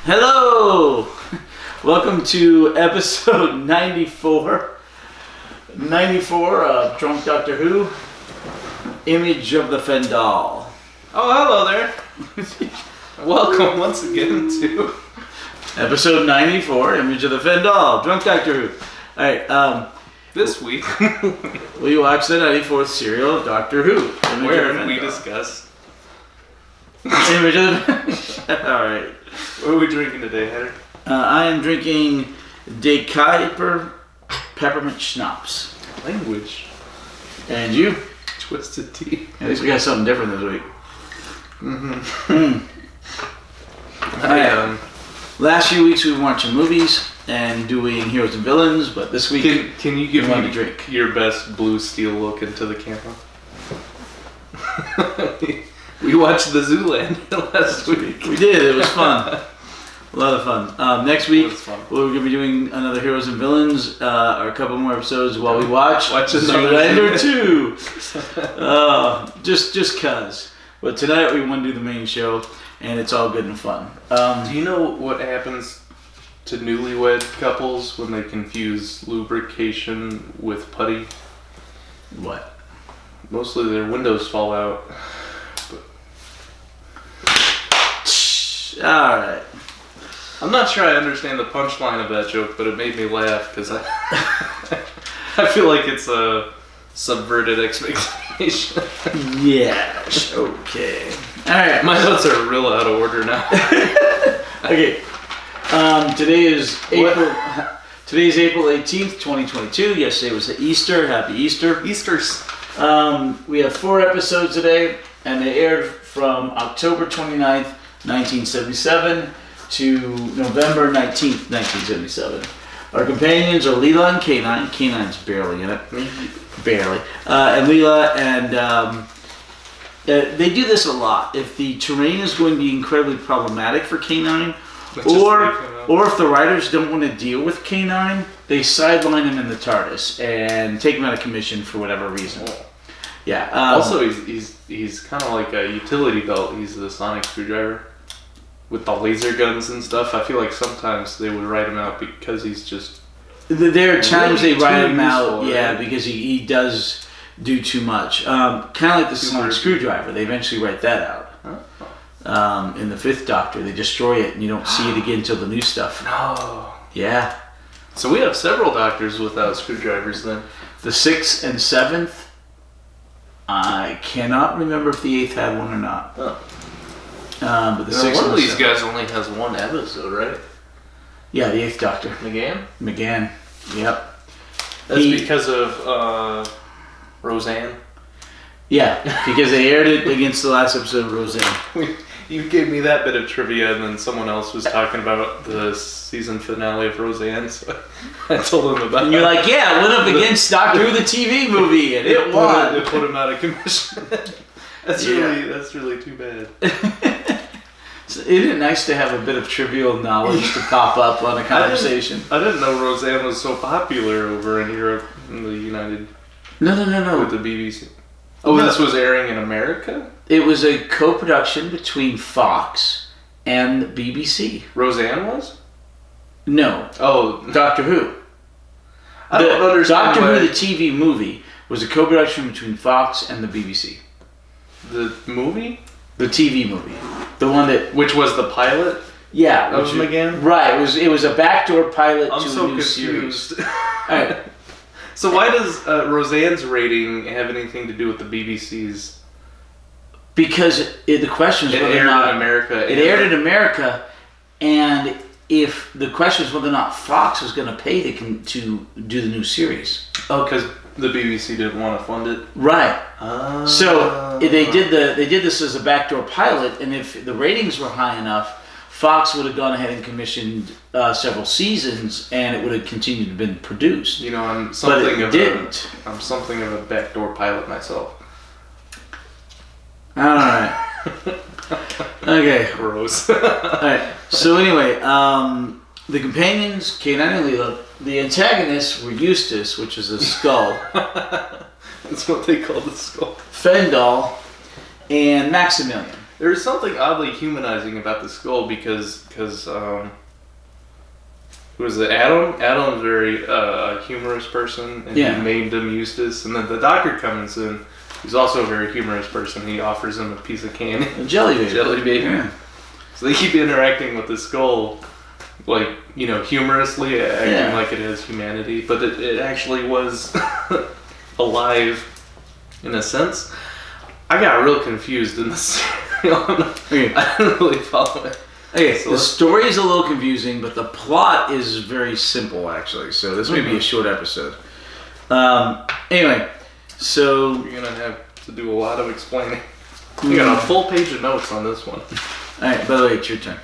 Hello! Welcome to episode 94. 94 of Drunk Doctor Who. Image of the Fendahl. Oh, hello there. Welcome once again to episode 94, Image of the Fendahl, Drunk Doctor Who. Alright, this week we watched the 94th serial of Doctor Who. where we discuss Image of the Alright. What are we drinking today, Heather? I am drinking De Kuyper Peppermint Schnapps. Language. And you? Twisted tea. At least we got something different this week. Last few weeks we've been watching movies and doing heroes and villains, but this week can you give me a drink. Your best blue steel look into the camera? We watched the Zoolander last week. We did. It was fun. A lot of fun. Next week we're going to be doing another heroes and villains, or a couple more episodes while we watch Zoolander 2. Just cause. But tonight we want to do the main show, and it's all good and fun. Do you know what happens to newlywed couples when they confuse lubrication with putty? What? Mostly their windows fall out. Alright. I'm not sure I understand the punchline of that joke, but it made me laugh because I feel like it's a subverted expectation. Yes. Okay. Alright. My notes are real out of order now. Okay. Today is April 18th, 2022. Yesterday was Easter. Happy Easter. Easter's. We have 4 episodes today, and they aired from October 29th, 1977 to November 19th, 1977. Our companions are Leela and K9. K9's barely in it. Barely. And Leela, and they do this a lot. If the terrain is going to be incredibly problematic for K9, or if the writers don't want to deal with K9, they sideline him in the TARDIS and take him out of commission for whatever reason. Yeah. Also, he's kind of like a utility belt. He's the sonic screwdriver with the laser guns and stuff. I feel like sometimes they would write him out because he's just. There are times really they write him out, right? because he does do too much. Kind of like the sonic screwdriver. They eventually write that out. In the 5th Doctor, they destroy it and you don't see it again until the new stuff. No. Yeah. So we have several Doctors without screwdrivers then. The 6th and 7th, I cannot remember if the 8th had one or not. Oh. But the 6th one and of these 7th. guys only has one episode, right? Yeah, the 8th Doctor. McGann? Yep. That's because of Roseanne? Yeah, because they aired it against the last episode of Roseanne. You gave me that bit of trivia, and then someone else was talking about the season finale of Roseanne, so I told them about it. And you're like, yeah, it went up against Doctor Who, the TV movie, and it won. It put him out of commission. That's really too bad. So isn't it nice to have a bit of trivial knowledge to pop up on a conversation? I didn't know Roseanne was so popular over in Europe, in the United... No. With the BBC. Oh, no. This was airing in America? It was a co-production between Fox and the BBC. Roseanne was? No. Oh. Doctor Who. I don't understand Doctor Who, the TV movie, was a co-production between Fox and the BBC. The movie? The TV movie. The one that... Which was the pilot? Yeah. Of McGann? Right. It was a backdoor pilot to so a new confused. series. Alright. So why does Roseanne's rating have anything to do with the BBC's? Because the question is whether or not... in America. It aired in America, and if the question is whether or not Fox was going to pay to do the new series. Oh, because the BBC didn't want to fund it? Right. So they did this as a backdoor pilot, and if the ratings were high enough, Fox would have gone ahead and commissioned several seasons, and it would have continued to been produced. You know, I'm something of a backdoor pilot myself. All right. Okay. Gross. All right. So anyway, the companions, K9 and Leela, the antagonists were Eustace, which is a skull. That's what they call the skull. Fendahl, and Maximilian. There's something oddly humanizing about the skull because who was it? Adam? Adam's very humorous person, and he named him Eustace. And then the doctor comes in. He's also a very humorous person. He offers him a piece of candy. A jelly baby. Jelly baby. Yeah. So they keep interacting with the skull, like, humorously, acting like it has humanity. But it actually was alive, in a sense. I got real confused in the serial. Okay. I didn't really follow it. Okay, so the story is a little confusing, but the plot is very simple, actually. So this may be a short episode. Anyway, so... You're going to have to do a lot of explaining. You got a full page of notes on this one. Alright, by the way, it's your turn.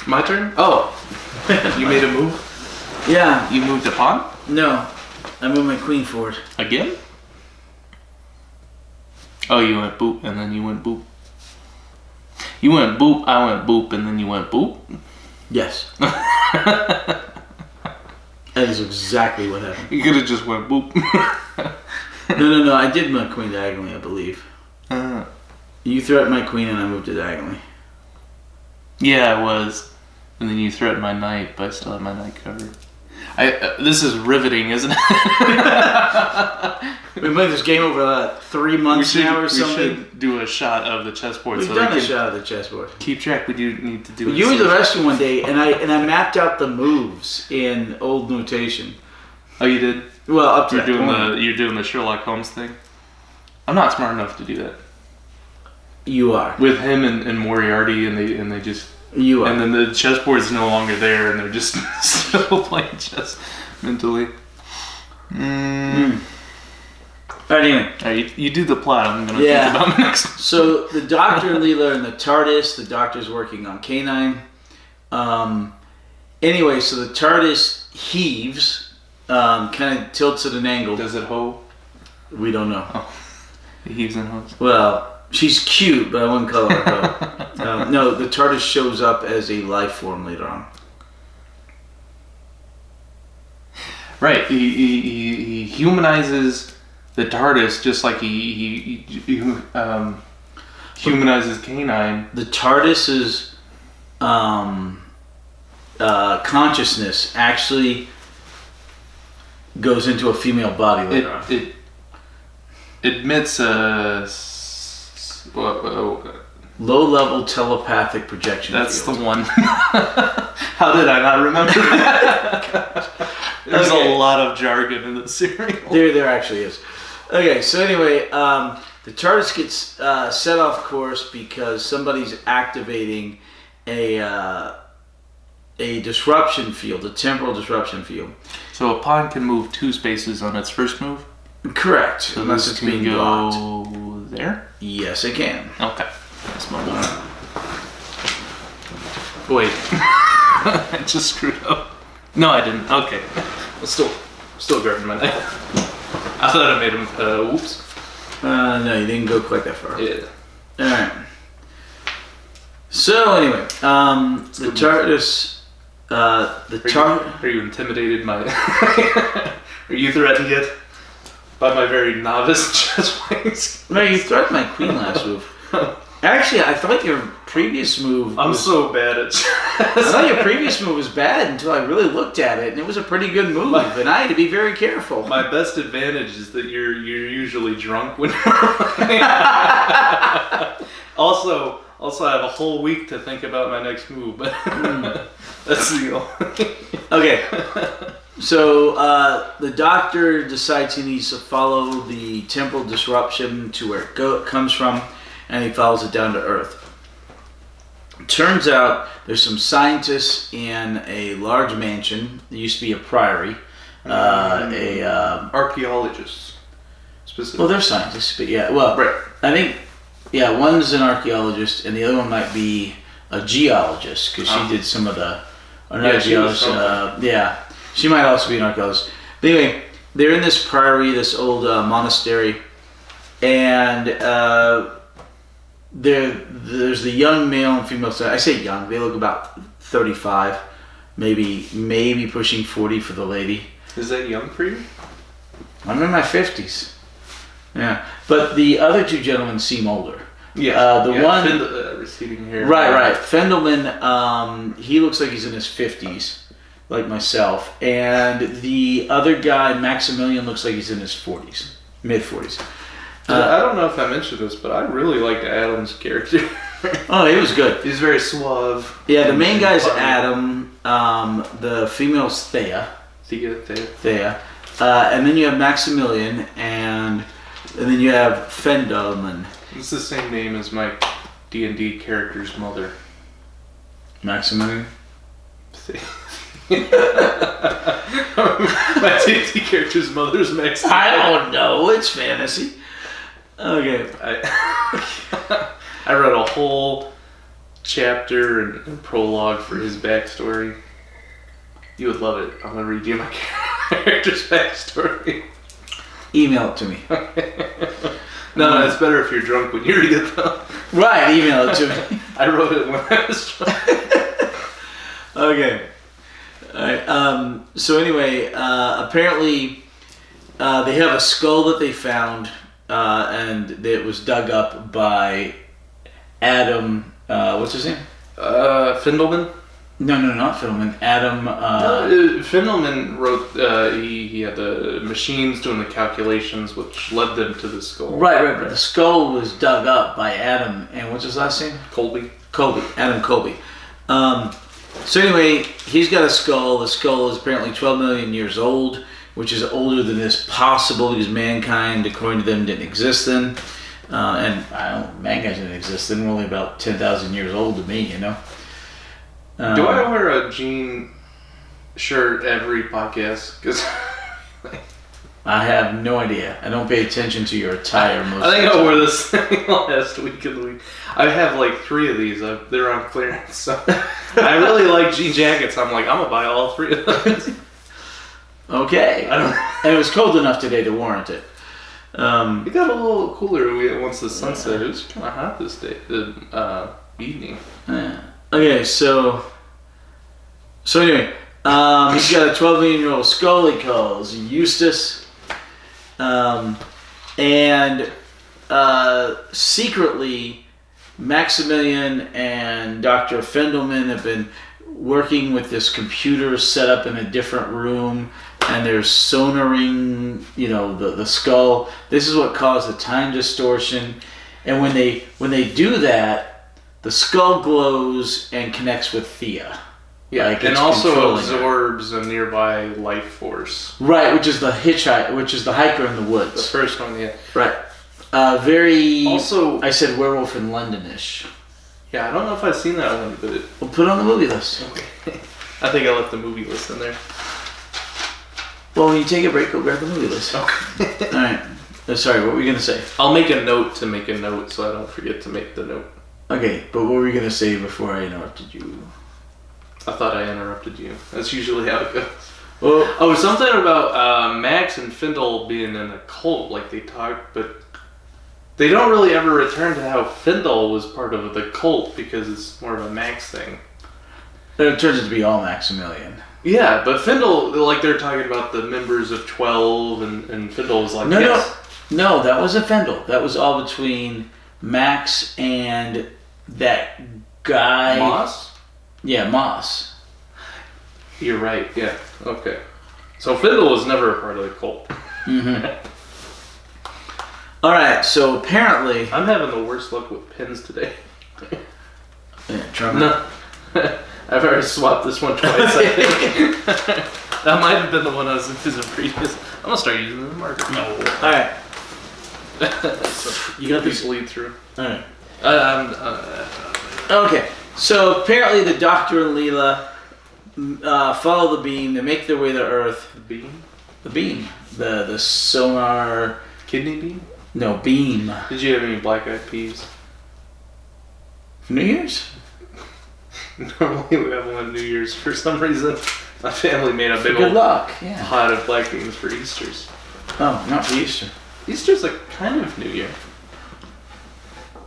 My turn? Oh. You made a move? Yeah. You moved a pawn? No. I moved my queen forward. Again? Oh, you went boop, and then you went boop. You went boop, I went boop, and then you went boop? Yes. That is exactly what happened. You could have just went boop. No. I did move my queen diagonally, I believe. You threatened my queen and I moved it diagonally. Yeah, I was. And then you threatened my knight, but I still have my knight covered. This is riveting, isn't it? We've been playing this game over 3 months now or something. We should do a shot of the chessboard. We've done a shot of the chessboard. Keep track. We do need to do it. You were the restroom one day, and I mapped out the moves in old notation. Oh, you did? Well, up to You're doing the Sherlock Holmes thing? I'm not smart enough to do that. You are. With him and Moriarty, and they just... You are. And then the chessboard's no longer there, and they're just still playing chess mentally. Alright, you do the plot. I'm going to think about next. So the Doctor and Leela are in the TARDIS. The Doctor's working on K9. Anyway, so the TARDIS heaves, kind of tilts at an angle. Does it hoe? We don't know. Oh, it heaves and hoes. Well, she's cute, but I wouldn't call her a hoe. No, the TARDIS shows up as a life form later on. Right, he humanizes the TARDIS just like he humanizes K9. The TARDIS's consciousness actually goes into a female body later on. It admits a low-level telepathic projection That's field. the one. How did I not remember that? There's a lot of jargon in the serial. There actually is. Okay, so anyway, the TARDIS gets set off course because somebody's activating a disruption field, a temporal disruption field. So a pawn can move 2 spaces on its first move? Correct, So unless this it's can being go blocked. There? Yes, it can. Okay. That's my move. Wait. I just screwed up. No, I didn't. Okay. I'm still guarding my knife. I thought I made him, whoops. No, you didn't go quite that far. Yeah. Alright. So anyway, the TARDIS... Are you intimidated by... Are you threatened yet? By my very novice chess playing skills? No, you threatened my queen last move. Actually, I thought your previous move so bad at chess. I thought your previous move was bad until I really looked at it, and it was a pretty good move, and I had to be very careful. My best advantage is that you're usually drunk when you're playing. Also, I have a whole week to think about my next move, but that's the only... Okay. So, the Doctor decides he needs to follow the temporal disruption to where it comes from, and he follows it down to Earth. Turns out there's some scientists in a large mansion. There used to be a priory. Archaeologists, specifically. Well, they're scientists, but yeah. Well, right. I think, one's an archaeologist, and the other one might be a geologist, because she did some of the... She might also be an archaeologist. But anyway, they're in this priory, this old monastery, and there's the young male and female side. I say young; they look about 35, maybe pushing 40 for the lady. Is that young for you? I'm in my 50s. Yeah, but the other 2 gentlemen seem older. Yeah. The one receding hair. Right. Fendelman, he looks like he's in his 50s, like myself. And the other guy, Maximilian, looks like he's in his 40s, mid-40s. I don't know if I mentioned this, but I really liked Adam's character. Oh, he was good. He's very suave. Yeah, the main guy's Adam. The female's Thea. Thea. And then you have Maximilian, and then you have Fendahl. It's the same name as my D&D character's mother. Maximilian? My D&D character's mother's Maximilian. I don't know. It's fantasy. Okay. I wrote a whole chapter and prologue for his backstory. You would love it. I'm going to read you my character's backstory. Email it to me. No, it's better if you're drunk when you read it, though. Right, email it to me. I wrote it when I was drunk. Okay. Alright, so anyway, apparently they have a skull that they found, and it was dug up by Adam, what's his name? Fendelman? No, not Fendelman. Adam, Fendelman wrote, he had the machines doing the calculations, which led them to the skull. Right, but the skull was dug up by Adam, and what's his last name? Adam Colby. So anyway, he's got a skull. The skull is apparently 12 million years old, which is older than is possible because mankind, according to them, didn't exist then. And mankind didn't exist then. We're only about 10,000 years old to me, you know. Do I wear a jean shirt every podcast? Because I have no idea. I don't pay attention to your attire most. I think I wore this thing last week of the week. I have like 3 of these. They're on clearance. So I really like jean jackets. I'm like, I'm gonna buy all 3 of those. Okay. And it was cold enough today to warrant it. It got a little cooler once the sun set. It was kind of hot this day, evening. Yeah. Okay, so anyway, he's got a 12 million year old skull he calls Eustace, and secretly Maximilian and Dr. Fendelman have been working with this computer set up in a different room, and they're sonaring, the skull. This is what caused the time distortion, and when they do that, the skull glows and connects with Thea. Yeah, and also absorbs a nearby life force. Right, which is the hiker in the woods. The first one, yeah. Right. Very. Also, I said Werewolf in London-ish. Yeah, I don't know if I've seen that one, but we'll put it on the movie list. Okay. I think I left the movie list in there. Well, when you take a break, go grab the movie list. Okay. All right. Sorry, what were we gonna say? I'll make a note to make a note, so I don't forget to make the note. Okay, but what were we gonna say before I interrupted you? I thought I interrupted you. That's usually how it goes. Well, Something about Max and Fendahl being in a cult, like they talked, but they don't really ever return to how Fendahl was part of the cult because it's more of a Max thing. It turns out to be all Maximilian. Yeah, but Fendahl, like they're talking about the members of 12, and Fendahl was like, No, that wasn't Fendahl. That was all between Max and that guy. Moss? Yeah, Moss. You're right, yeah. Okay. So Fendahl was never a part of the cult. Mm-hmm. Alright, so apparently... I'm having the worst luck with pens today. Yeah, try no. I've already swapped this one twice, I think. That might have been the one I was using previous. I'm going to start using the marker. No. Alright. You got this lead through. Alright. Okay. So apparently the Doctor and Leela follow the beam. They make their way to Earth. The beam? The beam. The sonar... Kidney beam? No, beam. Did you have any black eyed peas? New Year's? Normally we have one on New Year's for some reason. My family made a big Good old luck. Yeah. pot of black beans for Easter's. Oh, not for Easter. Easter's like kind of New Year.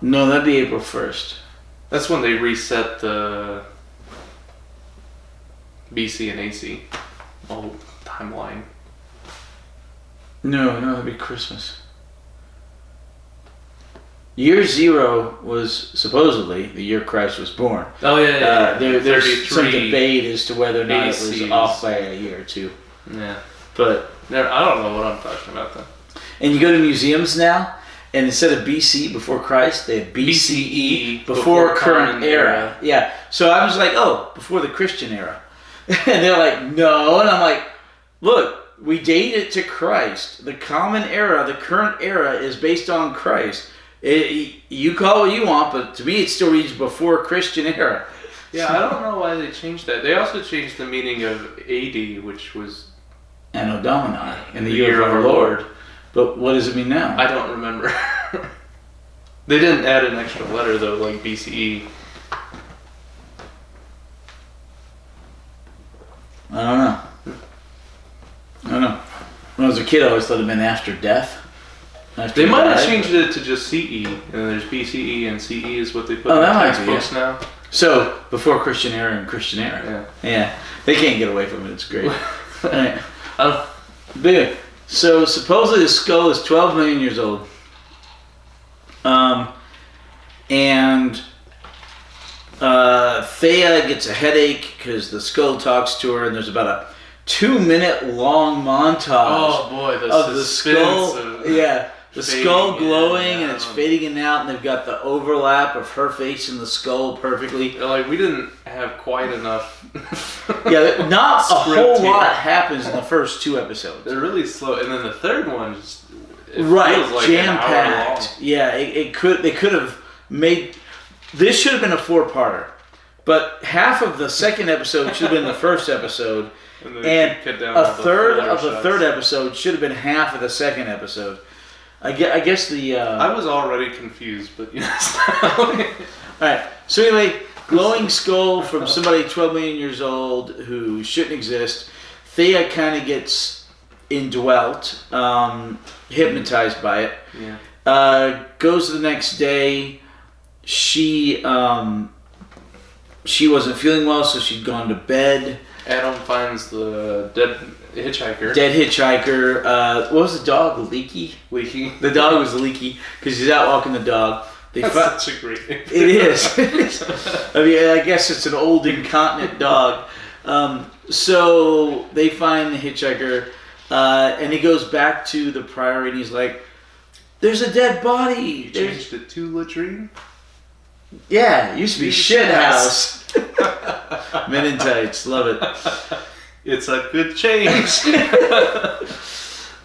No, that'd be April 1st. That's when they reset the BC and AC whole timeline. No, that'd be Christmas. Year 0 was supposedly the year Christ was born. Oh yeah. There's some debate as to whether or not it was ACs. off by a year or two. Yeah. But I don't know what I'm talking about then. and you go to museums now, and instead of BC, before Christ, they have BCE, before current era. Yeah. So I was like, oh, before the Christian era. And they're like, no. And I'm like, look, we date it to Christ. The common era, the current era, is based on Christ. You call it what you want, but to me it still reads before Christian era. Yeah, I don't know why they changed that. They also changed the meaning of AD, which was Anno Domini, in the year of our Lord. But what does it mean now? I don't remember. They didn't add an extra letter though, like BCE. I don't know. When I was a kid, I always thought it meant after death. They might have changed it to just CE, and there's BCE, and CE is what they put in the textbooks now. So, before Christian era and Christian era. Yeah. They can't get away from it. It's great. Right. Big. So, supposedly the skull is 12 million years old. And Thea gets a headache because the skull talks to her, and there's about a 2-minute long montage of the skull. The skull glowing and it's fading in and out, and they've got the overlap of her face and the skull perfectly. They're like, we didn't have quite enough. Not a whole lot happens in the first 2 episodes. They're really slow, and then the third one just feels like jam packed. Yeah, they could have made. This should have been a 4-parter, but half of the second episode should have been the first episode, and a third of the third episode should have been half of the second episode. I guess the. I was already confused, but yes. Alright, so anyway, glowing skull from somebody 12 million years old who shouldn't exist. Thea kind of gets indwelt, hypnotized by it. Yeah. Goes the next day. She wasn't feeling well, so she'd gone to bed. Adam finds the dead hitchhiker. What was the dog? Leaky? The dog was Leaky because he's out walking the dog. That's such a great name. It is. I mean, I guess it's an old incontinent dog. So they find the hitchhiker, and he goes back to the priory, and he's like, "There's a dead body." You changed it to latrine? Yeah, it used to be shit house. Men in tights, love it. It's a good change.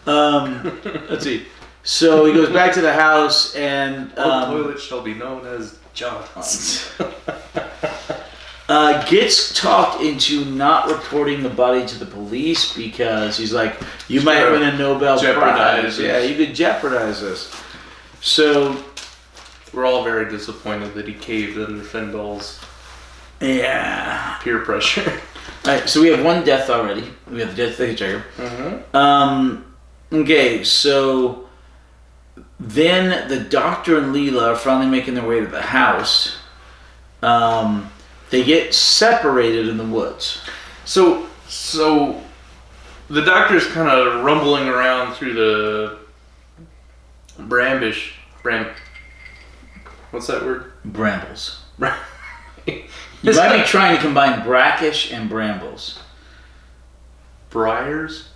Let's see. So he goes back to the house, and toilet shall be known as John's. Gets talked into not reporting the body to the police because he's like, "You might win a Nobel Prize. Yeah, you could jeopardize this." So we're all very disappointed that he caved under Fendahl's peer pressure. All right, so we have 1 death already. We have the death of the hitchhiker. Okay, so then the doctor and Leela are finally making their way to the house. They get separated in the woods. So the doctor's kind of rumbling around through the what's that word? Brambles. You might be trying to combine brackish and brambles. Briars?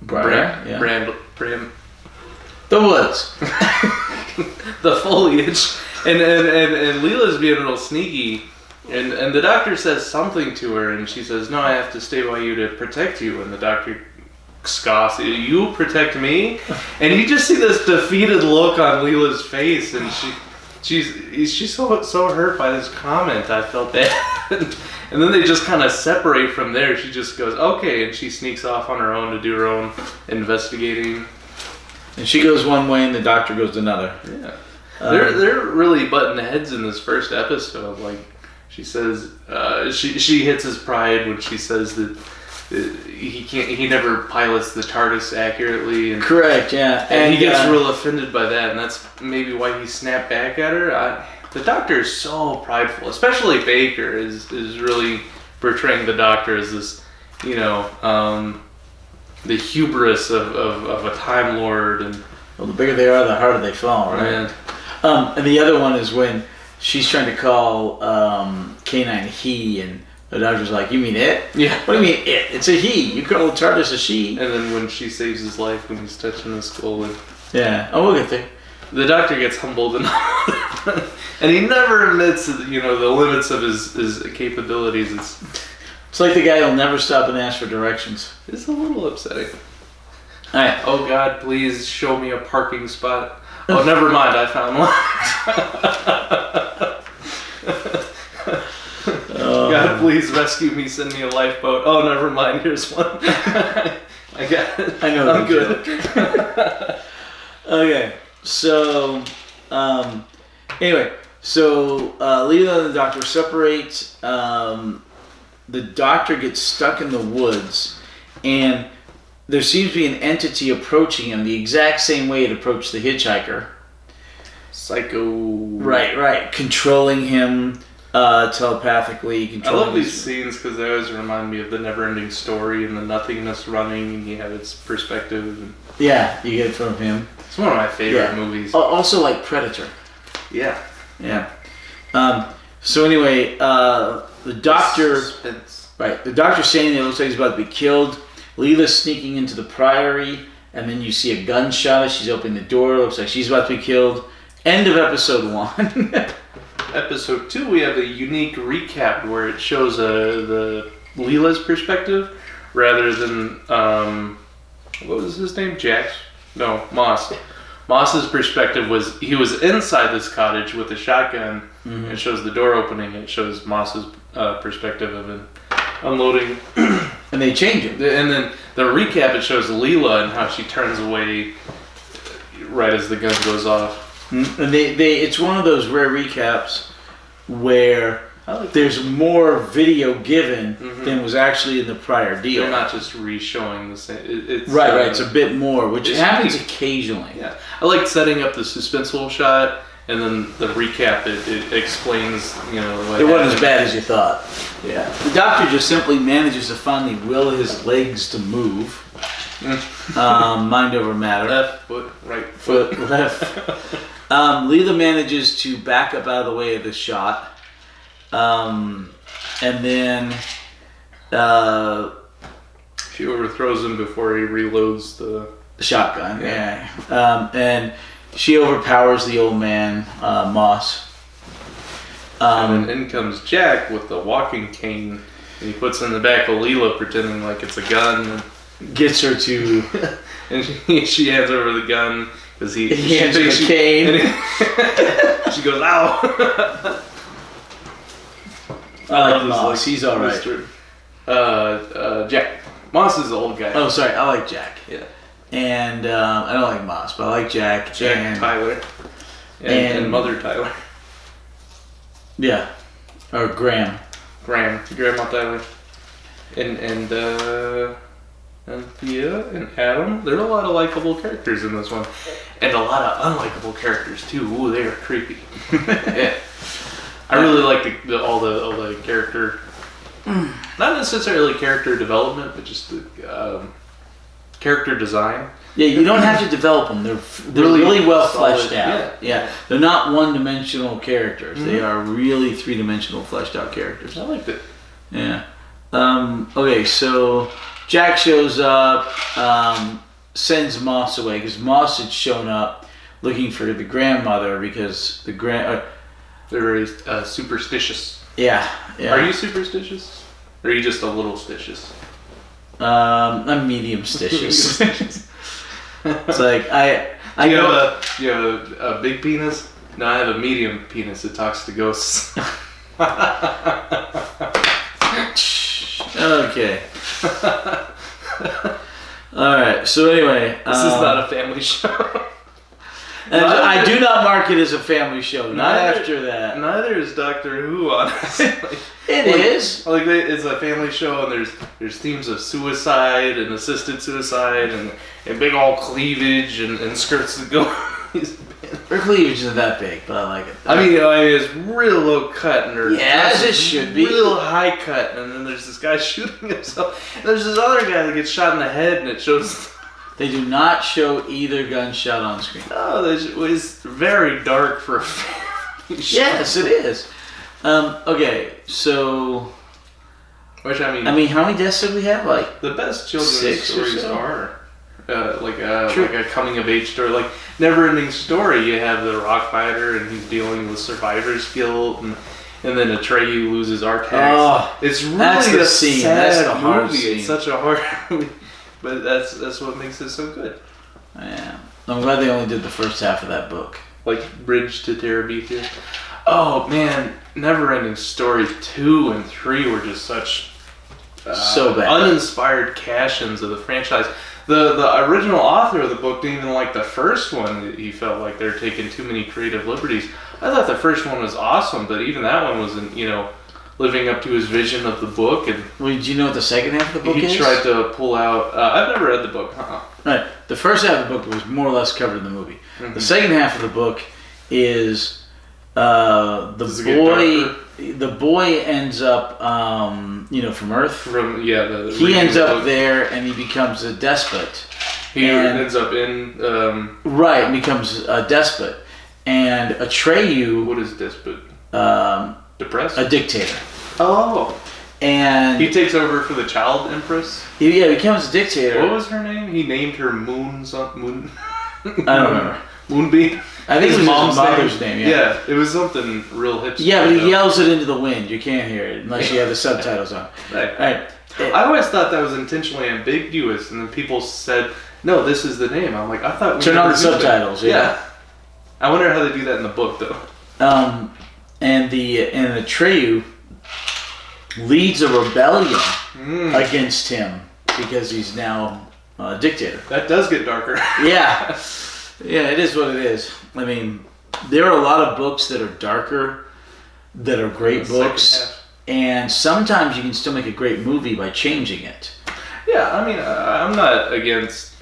Briar? Yeah. The woods. The foliage. And Leela's being real sneaky. And the doctor says something to her, and she says, "No, I have to stay by you to protect you." And the doctor scoffs, "You protect me?" And you just see this defeated look on Leela's face, and she's so hurt by this comment. I felt bad. And then they just kind of separate from there. She just goes, "Okay," and she sneaks off on her own to do her own investigating. And she goes one way, and the doctor goes another. Yeah, they're really butting heads in this first episode. Like she says, she hits his pride when she says that he never pilots the TARDIS accurately. And, correct, yeah. And he gets real offended by that, and that's maybe why he snapped back at her. The Doctor is so prideful, especially Baker is really portraying the Doctor as this, the hubris of a Time Lord. And well, the bigger they are, the harder they fall, right? And the other one is when she's trying to call K9 he, and the doctor's like, "You mean it? Yeah. What do you mean it? It's a he. You call the TARDIS a she." And then when she saves his life when he's touching the skull, and we'll get there. the doctor gets humbled and and he never admits, the limits of his capabilities. It's like the guy who'll never stop and ask for directions. It's a little upsetting. All right. Oh God, please show me a parking spot. Oh, never mind, I found one. God, please rescue me. Send me a lifeboat. Oh, never mind. Here's one. I got it. I know. I'm good. Okay. So, anyway, Leela and the doctor separate. The doctor gets stuck in the woods, and there seems to be an entity approaching him the exact same way it approached the hitchhiker. Psycho. Right. Controlling him telepathically. I love these scenes because they always remind me of the Never-Ending Story and the nothingness running, and you have its perspective. Yeah, you get it from him. It's one of my favorite movies. Also, like Predator. Yeah. So anyway, the doctor. Suspense. Right. The doctor's saying it looks like he's about to be killed. Leela's sneaking into the priory, and then you see a gunshot as she's opening the door. Looks like she's about to be killed. End of episode 1. Episode 2, we have a unique recap where it shows the Leela's perspective rather than what was his name? Jax? No, Moss. Moss's perspective was he was inside this cottage with a shotgun. Mm-hmm. It shows the door opening. It shows Moss's perspective of him unloading. And they change it. And then the recap, it shows Leela and how she turns away right as the gun goes off. Mm-hmm. And it's one of those rare recaps where there's more video given than was actually in the prior deal. They're not just re-showing the same. It's It's a bit more, which happens occasionally. Yeah, I like setting up the suspenseful shot, and then the recap. It explains, what it wasn't as bad as you thought. Yeah, the doctor just simply manages to finally will his legs to move. Mind over matter. Left foot, right foot, left. Leela manages to back up out of the way of the shot. And then she overthrows him before he reloads the shotgun. Yeah. And she overpowers the old man, Moss. And then in comes Jack with the walking cane, and he puts it in the back of Leela, pretending like it's a gun. Gets her to, and she hands over the gun because he hands her the cane. She goes, "Ow!" I like Moss. He's all right. Jack. Moss is the old guy. Oh, sorry. I like Jack. Yeah. And I don't like Moss, but I like Jack. Jack Tyler. And Mother Tyler. Yeah. Or Grandma Tyler. And Thea and Adam. There are a lot of likable characters in this one. And a lot of unlikable characters too. Ooh, they are creepy. Yeah. I really like all the character, not necessarily character development, but just the character design. Yeah, you don't have to develop them. They're really well fleshed out. Yeah. They're not one-dimensional characters. Mm-hmm. They are really three-dimensional fleshed out characters. I liked it. Yeah. Okay, so Jack shows up, sends Moss away because Moss had shown up looking for the grandmother because they're very superstitious. Yeah. Are you superstitious? Or are you just a little stitious? I'm medium stitious. It's like you have a big penis? No, I have a medium penis that talks to ghosts. Okay. Alright, so anyway. This is not a family show. And I do not mark it as a family show. Not after that. Neither is Doctor Who, honestly. It is. Like it's a family show, and there's themes of suicide and assisted suicide, and big old cleavage and skirts that go. Her cleavage isn't that big, but I like it. I mean, it's real low cut, and her as it should be. Real high cut, and then there's this guy shooting himself. And there's this other guy that gets shot in the head, and it shows They do not show either gunshot on screen. Oh, it was very dark for a family show. Yes, it is. Okay, so... Which, I mean, how many deaths did we have? Like the best children's 6 or stories so? are like a coming-of-age story. Like, never-ending story. You have the rock fighter, and he's dealing with survivor's guilt, and then Atreyu loses Artax. Oh, it's really that's the a scene. sad That's the hard movie. scene. It's such a hard movie. But that's what makes it so good. Yeah. I'm glad they only did the first half of that book. Like Bridge to Terabithia. Oh man, Neverending Story 2 and 3 were just such so bad, uninspired cash-ins of the franchise. The original author of the book didn't even like the first one. He felt like they're taking too many creative liberties. I thought the first one was awesome, but even that one wasn't, living up to his vision of the book. And well, do you know what the second half of the book is? He tried to pull out... I've never read the book. Right. The first half of the book was more or less covered in the movie. Mm-hmm. The second half of the book is the boy ends up, from Earth. He ends up there and he becomes a despot. He ends up in... right, and becomes a despot. And Atreyu... What is despot? Depressed? A dictator. Oh. And... He takes over for the child empress? He becomes a dictator. What was her name? He named her Moon... Moon... I don't remember. Moonbeam? I think it was his mother's name, yeah. It was something real hipster. Yeah, but he yells it into the wind. You can't hear it unless you have the subtitles on. Right. I always thought that was intentionally ambiguous, and then people said, no, this is the name. I'm like, I thought we turn on the subtitles, yeah. I wonder how they do that in the book, though. And Atreyu leads a rebellion against him because he's now a dictator. That does get darker. Yeah. Yeah, it is what it is. I mean, there are a lot of books that are darker, that are great books, and sometimes you can still make a great movie by changing it. Yeah, I mean, I'm not against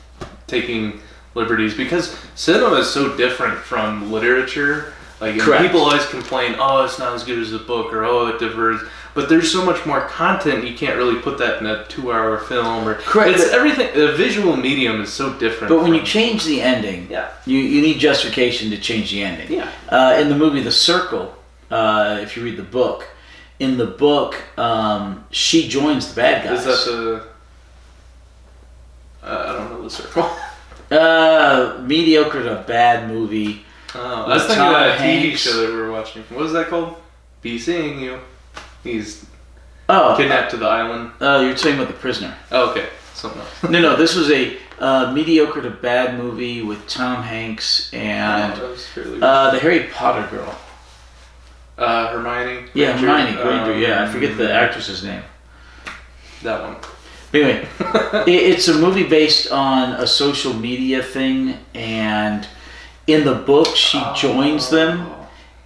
taking liberties because cinema is so different from literature. Like, people always complain, oh, it's not as good as the book, or oh, it diverges. But there's so much more content, you can't really put that in a 2-hour film. Or correct. It's everything. The visual medium is so different. But when you change the ending, you need justification to change the ending. Yeah. In the movie The Circle, if you read the book, in the book, she joins the bad guys. Is that the... I don't know The Circle. Mediocre to bad movie. Oh, I was thinking of that TV show that we were watching. What was that called? Be Seeing You. He's kidnapped to the island. Oh, you're talking about The Prisoner. Oh, okay. Something else. No, this was a mediocre to bad movie with Tom Hanks and the Harry Potter girl. Hermione? Yeah, Hermione Granger, yeah. I forget the actress's name. That one. Anyway, it's a movie based on a social media thing, and in the book she joins them.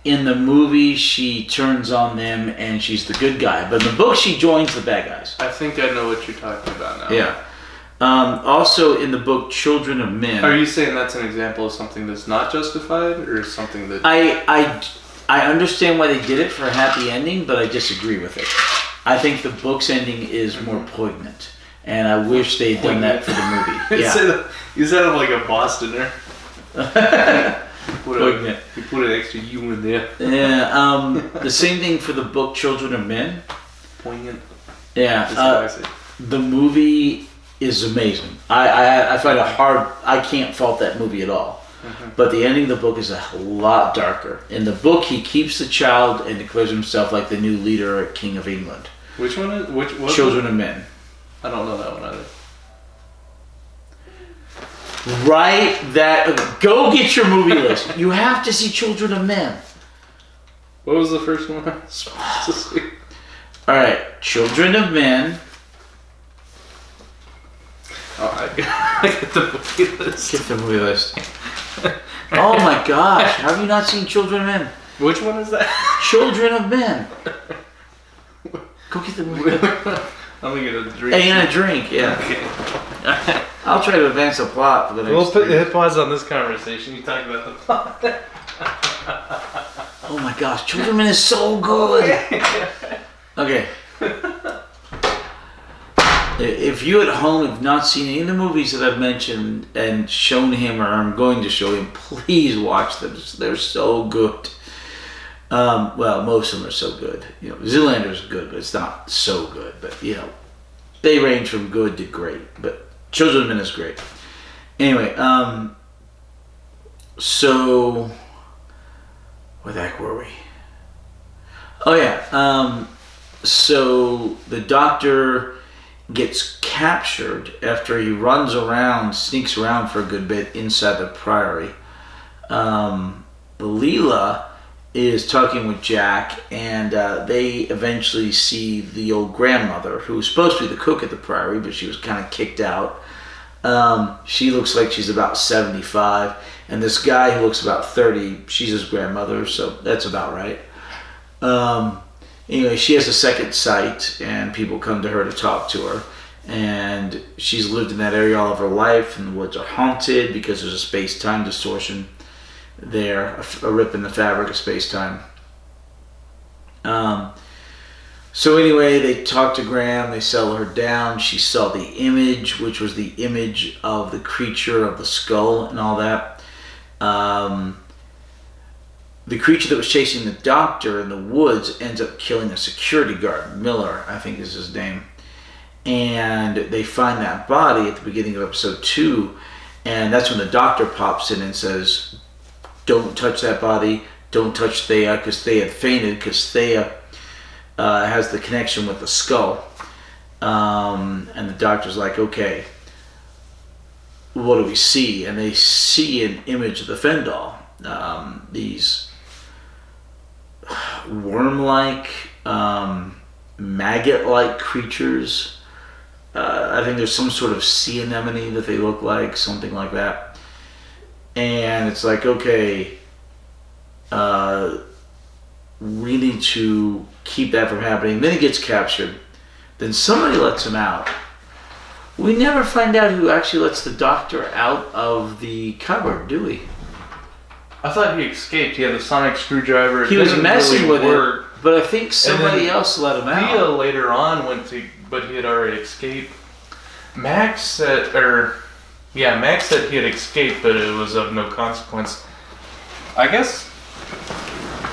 In the movie, she turns on them and she's the good guy. But in the book, she joins the bad guys. I think I know what you're talking about now. Yeah. Also, in the book, Children of Men. Are you saying that's an example of something that's not justified, or something that... I understand why they did it for a happy ending, but I disagree with it. I think the book's ending is more poignant, and I wish they'd done that for the movie. Yeah. You said it like a Bostoner. Poignant. You put an extra U in there. Yeah. The same thing for the book Children of Men. Poignant. Yeah. That's what I say. The movie is amazing. I find it hard. I can't fault that movie at all. Mm-hmm. But the ending of the book is a lot darker. In the book, he keeps the child and declares himself like the new leader or king of England. Which one is which? Children of Men. I don't know that one either. Write that. Go get your movie list. You have to see Children of Men. What was the first one I was supposed to see? All right, Children of Men. Oh, I get the movie list. Get the movie list. Oh my gosh! Have you not seen Children of Men? Which one is that? Children of Men. Go get the movie list. I'm gonna get a drink. And a drink, yeah. Okay. I'll try to advance the plot for the next. We'll hit pause on this conversation. You talk about the plot. Oh my gosh, Children of Men is so good. Okay. If you at home have not seen any of the movies that I've mentioned and shown him, or I'm going to show him, please watch them. They're so good. Well, most of them are so good. You know, Zoolander's good, but it's not so good. But, you know, they range from good to great. But Children of Men is great. Anyway, so where the heck were we? Oh, yeah. So the doctor gets captured after he runs around, sneaks around for a good bit inside the priory. Leela is talking with Jack, and they eventually see the old grandmother, who was supposed to be the cook at the priory, but she was kind of kicked out. She looks like she's about 75, and this guy who looks about 30, she's his grandmother, so that's about right. Anyway, she has a second sight, and people come to her to talk to her. And she's lived in that area all of her life, and the woods are haunted because there's a space-time distortion there, a rip in the fabric of space-time. So anyway, they talk to Graham, they settle her down. She saw the image, which was the image of the creature of the skull and all that. The creature that was chasing the doctor in the woods ends up killing a security guard. Miller, I think is his name. And they find that body at the beginning of episode 2. And that's when the doctor pops in and says, don't touch that body. Don't touch Thea, because Thea had fainted, because Thea has the connection with the skull. And the doctor's like, okay, what do we see? And they see an image of the Fendahl. These worm-like, maggot-like creatures. I think there's some sort of sea anemone that they look like, something like that. And it's like, okay, we need to keep that from happening. Then he gets captured. Then somebody lets him out. We never find out who actually lets the doctor out of the cupboard, do we? I thought he escaped. He had the sonic screwdriver. He was messing with it, but I think somebody else let him out. Thea later on went to, but he had already escaped. Max said he had escaped, but it was of no consequence. I guess.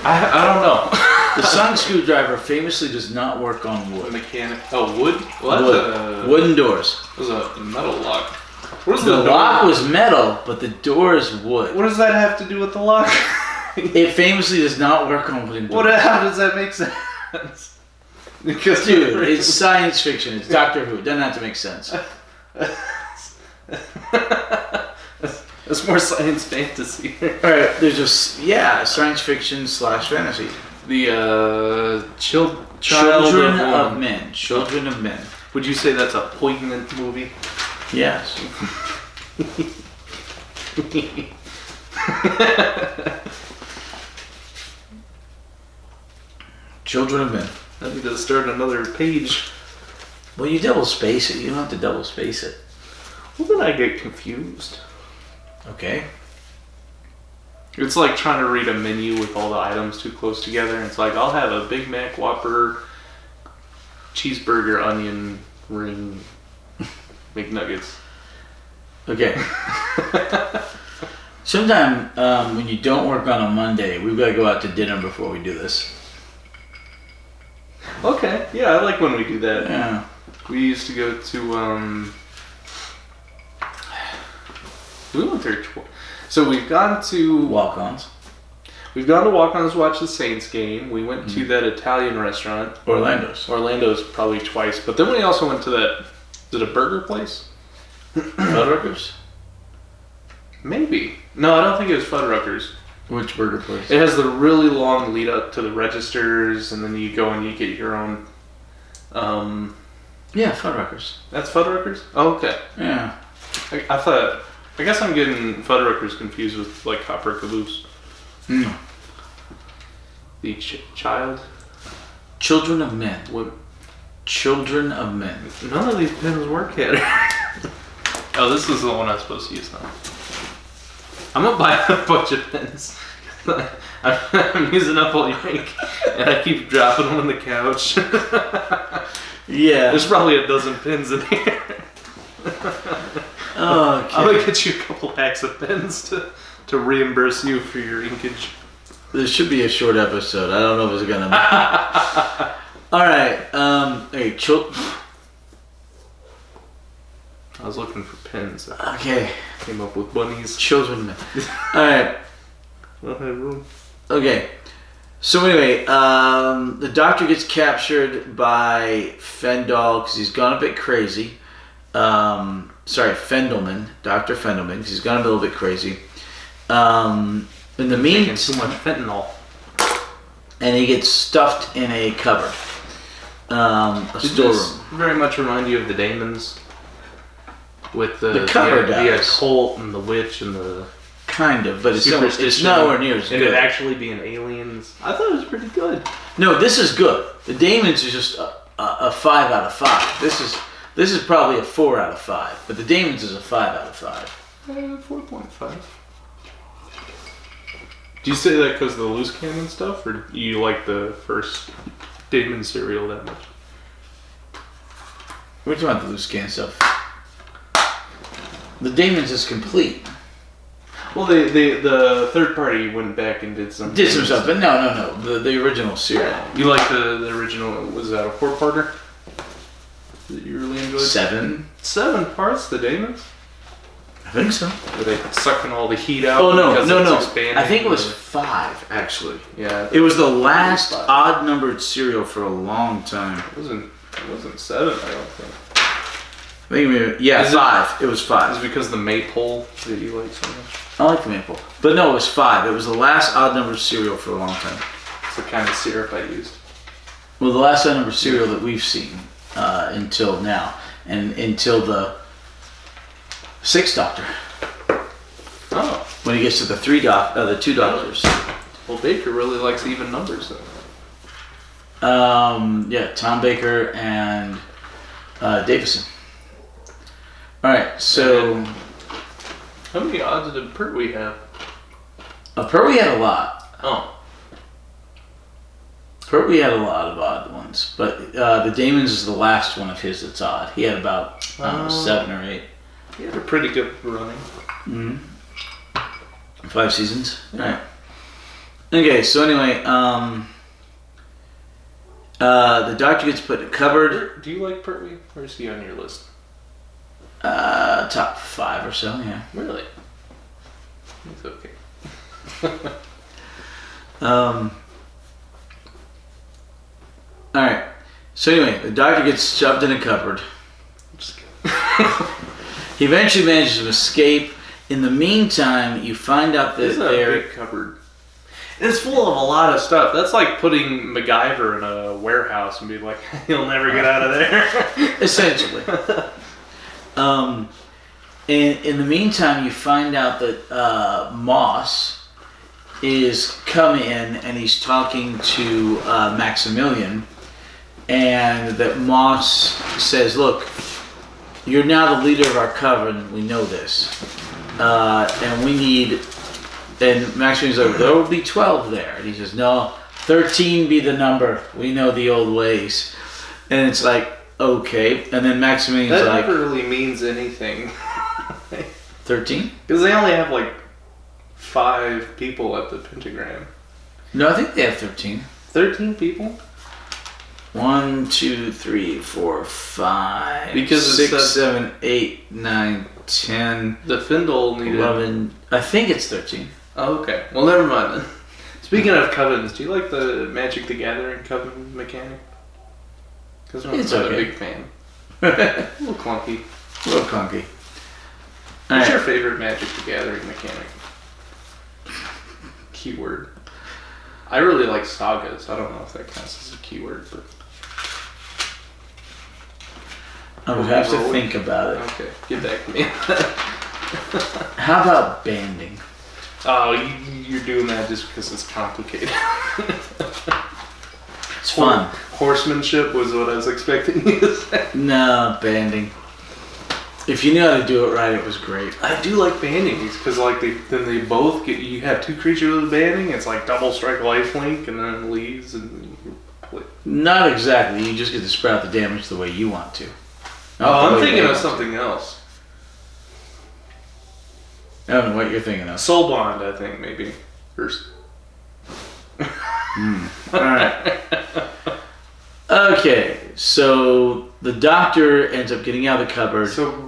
I don't know. The sonic screwdriver famously does not work on wood. Mechanic. Oh, wood? Well, wood. Wooden doors. It was a metal lock. What is The the lock door? was metal, but the door is wood. What does that have to do with the lock? It famously does not work on wooden doors. How does that make sense? Because Dude, it's science fiction. It's Doctor Who. It doesn't have to make sense. It's more science fantasy. Alright, there's just, science fiction / fantasy. The Children of Men. Children of Men. Would you say that's a poignant movie? Yes. Children of Men. I need to start another page. Well, you double space it. You don't have to double space it. Well, then I get confused. Okay. It's like trying to read a menu with all the items too close together. It's like, I'll have a Big Mac, Whopper, cheeseburger, onion ring, McNuggets. Okay. Sometime when you don't work on a Monday, we've got to go out to dinner before we do this. Okay. Yeah, I like when we do that. Yeah. We used to go to, we went there so we've gone to Walk-ons. We've gone to Walk-ons to watch the Saints game. We went to that Italian restaurant. Orlando's probably twice. But then we also went to that, is it a burger place? Fuddruckers? Maybe. No, I don't think it was Fuddruckers. Which burger place? It has the really long lead up to the registers, and then you go and you get your own. Yeah, Fuddruckers. That's Fuddruckers? Oh, okay. Yeah. I guess I'm getting Fuddruckers confused with like Copper Caboose. Mm. The child? Children of Men. What? Children of Men. None of these pens work yet. Oh, this is the one I'm supposed to use now. I'm gonna buy a bunch of pens. I'm using up all your ink, and I keep dropping them on the couch. Yeah. There's probably a dozen pins in here. Oh, okay. I'm gonna get you a couple packs of pins to reimburse you for your inkage. This should be a short episode. I don't know if it's gonna be. All right. Hey, I was looking for pins. Okay. Came up with bunnies. Children. All right. Well, I had room. Okay. So anyway, the doctor gets captured by Fendahl because he's gone a bit crazy. Fendelman, Dr. Fendelman, because he's gone a little bit crazy. In the meantime, too much fentanyl. And he gets stuffed in a cupboard, a storeroom. Very much remind you of the Damons, with the cupboard the does. occult and the witch and the kind of, but it's superstition. nowhere near as and good. it actually being aliens. I thought it was pretty good. No, this is good. The Damons is just a 5 out of 5. This is probably a 4 out of 5, but the Damons is a 5 out of 5. 4.5. Do you say that because of the loose cannon stuff, or do you like the first Damon cereal that much? We're talking about the loose can stuff. The Damons is complete. Well, the third party went back and did some stuff, but no. The original cereal. You like the original? Was that a 4-parter that you really enjoyed? 7 parts. The Damons. I think so. Were they sucking all the heat out? Oh no. Expanding? I think it was 5 actually. Yeah. It was the last odd numbered cereal for a long time. It wasn't 7. I don't think. Maybe 5. It was 5. Is it because of the maypole that you like so much? I like the maple. But no, it was 5. It was the last odd numbered cereal for a long time. It's the kind of syrup I used. Well, the last odd numbered cereal that we've seen until now, and until the 6th Doctor. Oh. When he gets to the 2 Doctors. Well, Baker really likes even numbers though. Tom Baker and Davison. All right, so how many odds did Pertwee have? Pertwee had a lot. Oh. Pertwee had a lot of odd ones, but the Damons is the last one of his that's odd. He had about 7 or 8. He had a pretty good running. Mm-hmm. 5 seasons. Yeah. All right. Okay, so anyway, the doctor gets put in a cupboard. Do you like Pertwee? Or is he on your list? Top 5 or so, yeah. Really? He's okay. Alright. So anyway, the doctor gets shoved in a cupboard. Just kidding. He eventually manages to escape. In the meantime, you find out that It's a big cupboard. It's full of a lot of stuff. That's like putting MacGyver in a warehouse and be like, he'll never get out of there. Essentially. In the meantime, you find out that Moss is come in and he's talking to Maximilian, and that Moss says, "Look, you're now the leader of our coven. We know this, and we need." And Maximilian's like, "There will be 12 there," and he says, "No, 13 be the number. We know the old ways." And it's like, okay. And then Maximilian's that like, never really means anything. 13? Because they only have like 5 people at the pentagram. No, I think they have 13. 13 people? 1, 2, 3, 4, 5, Because 6, 7, 8, 9, 10, the Fendahl needed 11. I think it's 13. Oh, okay. Well, never mind then. Speaking of covens, do you like the Magic the Gathering coven mechanic? Because I'm It's not okay. a big fan. A little clunky. A little clunky. What's Alright. your favorite Magic the Gathering mechanic? Keyword. I really like sagas. I don't know if that counts as a keyword, but I would have to think about it. okay, get back to me. How about banding? Oh, you're doing that just because it's complicated. It's fun. Horsemanship was what I was expecting you to say. No, banding. If you knew how to do it right, it was great. I do like banding because like then they both get, you have 2 creatures with banding. It's like double strike lifelink and then it leaves and you play. Not exactly. You just get to spread out the damage the way you want to. I'm thinking of something else. I don't know what you're thinking of. Soul Bond, I think, maybe. First. Alright. Okay, so the doctor ends up getting out of the cupboard. So,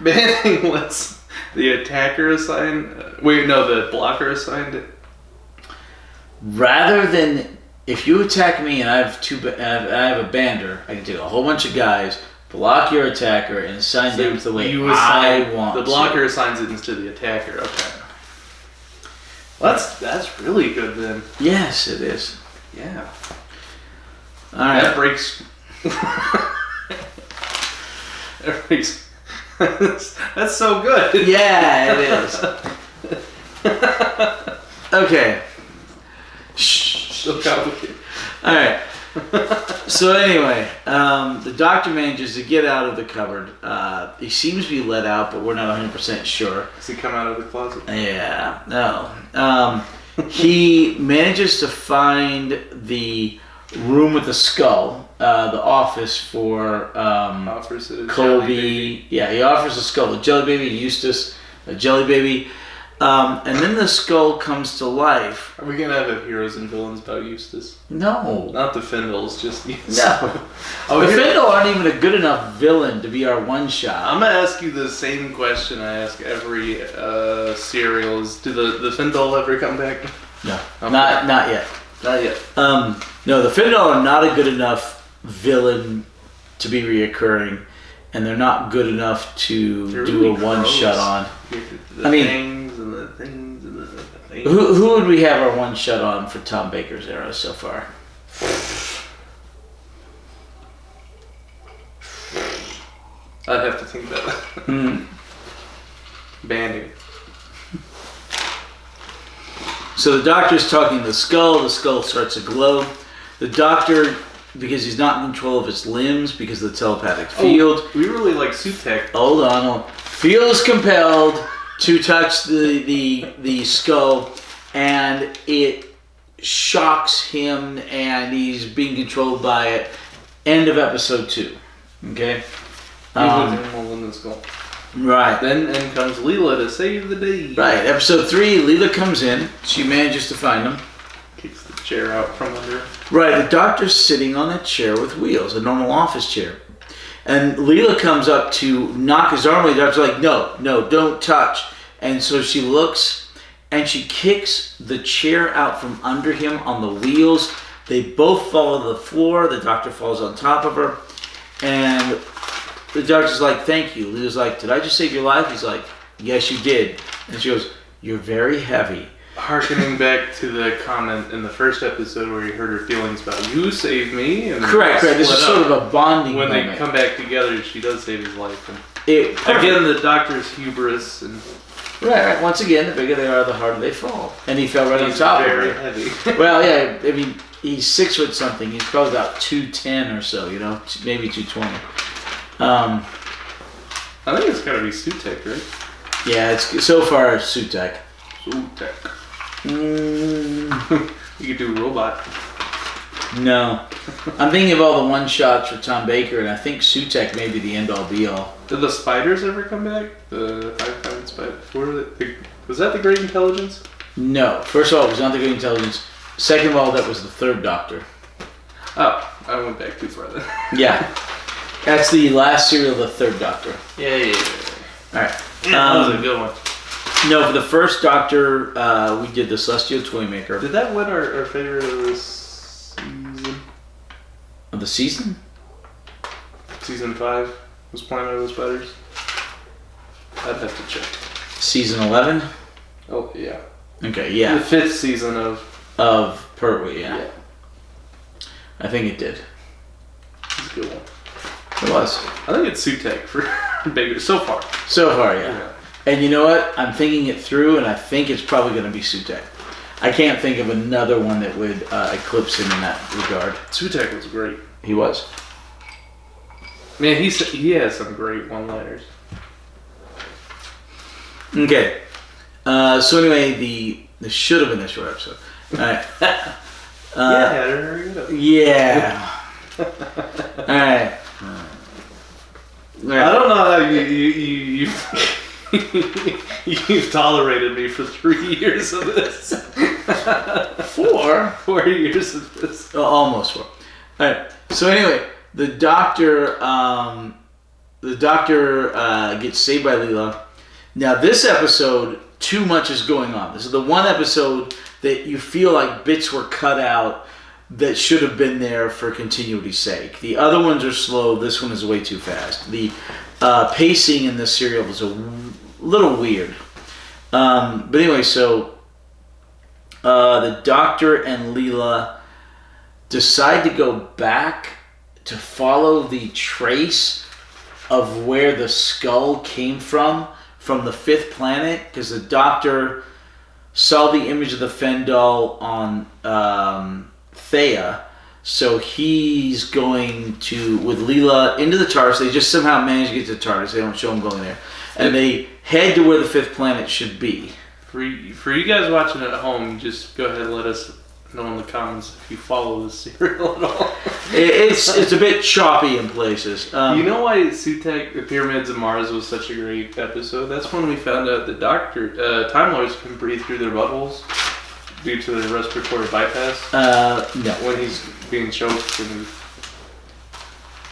Banning lets the attacker assign... the blocker assigned it. Rather than... If you attack me and I have a bander, I can take a whole bunch of guys, block your attacker, and assign damage the way I want. The blocker assigns it instead of the attacker. Okay. Well, that's really good then. Yes, it is. Yeah. All right. That breaks. That's so good. Yeah, it is. Okay. So complicated. All right. So anyway, the doctor manages to get out of the cupboard. He seems to be let out, but we're not 100% sure. Does he come out of the closet? Yeah, no. He manages to find the room with the skull, the office for Offers it a Colby. Yeah, he offers the skull to Jelly Baby, Eustace, a Jelly Baby. And then the skull comes to life. Are we gonna have a heroes and villains about Eustace? No. Not the Fendahls, just Eustace. No. The Fendahl aren't even a good enough villain to be our one shot. I'm gonna ask you the same question I ask every serial: is do the Fendahl ever come back? No. Okay. Not yet. Not yet. No, the Fendahl are not a good enough villain to be reoccurring, and they're not good enough to do a one shot on. The things and the things and the things. Who would we have our one shot on for Tom Baker's era so far? I'd have to think about that. Banding. So the doctor's talking to the skull starts to glow. The doctor, because he's not in control of his limbs because of the telepathic field. We really like Sutek. Hold on. Feels compelled to touch the skull, and it shocks him, and he's being controlled by it. End of episode 2. Okay? In the skull. Right. Then in comes Leela to save the day. Right. Episode 3, Leela comes in. She manages to find him. Kicks the chair out from under. Right. The doctor's sitting on a chair with wheels, a normal office chair. And Leela comes up to knock his arm away. The doctor's like, no, don't touch. And so she looks, and she kicks the chair out from under him on the wheels. They both fall to the floor. The doctor falls on top of her. And the doctor's like, thank you. Leela's like, did I just save your life? He's like, yes, you did. And she goes, you're very heavy. Harkening back to the comment in the first episode where you heard her feelings about you saved me. And correct. This is sort of a bonding when moment. They come back together, she does save his life. And again, the doctor's hubris. And right. Once again, the bigger they are, the harder they fall. And he fell right on top of her. Very heavy. Well, yeah. I mean, he's 6 foot something. He's probably about 210 or so. Maybe 220. I think it's gotta be Sutek, right? Yeah, it's so far Sutek. Sutek. You could do robot. No. I'm thinking of all the one shots for Tom Baker, and I think Sutek may be the end all be all. Did the spiders ever come back? The 5-pound spider? Was that the Great Intelligence? No. First of all, it was not the Great Intelligence. Second of all, that was the Third Doctor. Oh, I went back too far then. Yeah. That's the last serial of the Third Doctor. Yeah. Alright. That was a good one. No, for the first Doctor, we did the Celestial Toymaker. Did that win our favorite of this season? Of the season? Season 5 was Planet of the Spiders. I'd have to check. Season 11? Oh, yeah. Okay, yeah. The 5th season of Pertwee, yeah. I think it did. It's a good one. It was. I think it's Sutek for Baker so far. So far, yeah. And you know what? I'm thinking it through, and I think it's probably going to be Sutek. I can't think of another one that would eclipse him in that regard. Sutek was great. He was. Man, he has some great one-liners. Okay. So anyway, the should have been a short episode. All right. Yeah. Alright. I don't know how you've tolerated me for 3 years of this. 4? 4 years of this. Almost 4. Alright. So anyway, the doctor gets saved by Leela. Now this episode, too much is going on. This is the one episode that you feel like bits were cut out that should have been there for continuity's sake. The other ones are slow. This one is way too fast. The pacing in this serial was a little weird. But anyway, so the doctor and Leela decide to go back to follow the trace of where the skull came from the 5th planet, because the doctor saw the image of the Fendahl on Thea, so he's going to, with Leela, into the TARDIS. They just somehow manage to get to the TARDIS. They don't show him going there. And they head to where the 5th planet should be. For you guys watching at home, just go ahead and let us know in the comments if you follow this serial at all. It's a bit choppy in places. You know why Sutekh, The Pyramids of Mars was such a great episode? That's when we found out that Time Lords can breathe through their buttholes due to their respiratory bypass. No. When he's being choked and...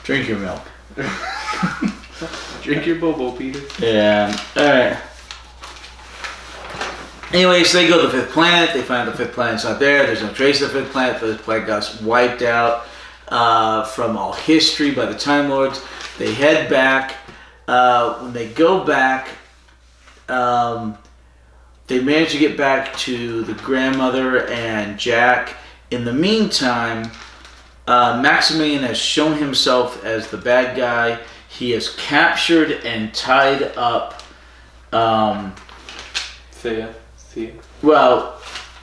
Drink your milk. Drink your bobo, Peter. Yeah. Alright. Anyway, so they go to the 5th planet. They find the 5th planet's not there. There's no trace of the 5th planet. The 5th planet got wiped out from all history by the Time Lords. They head back. When they go back, they manage to get back to the grandmother and Jack. In the meantime, Maximilian has shown himself as the bad guy. He has captured and tied up Thea. Well,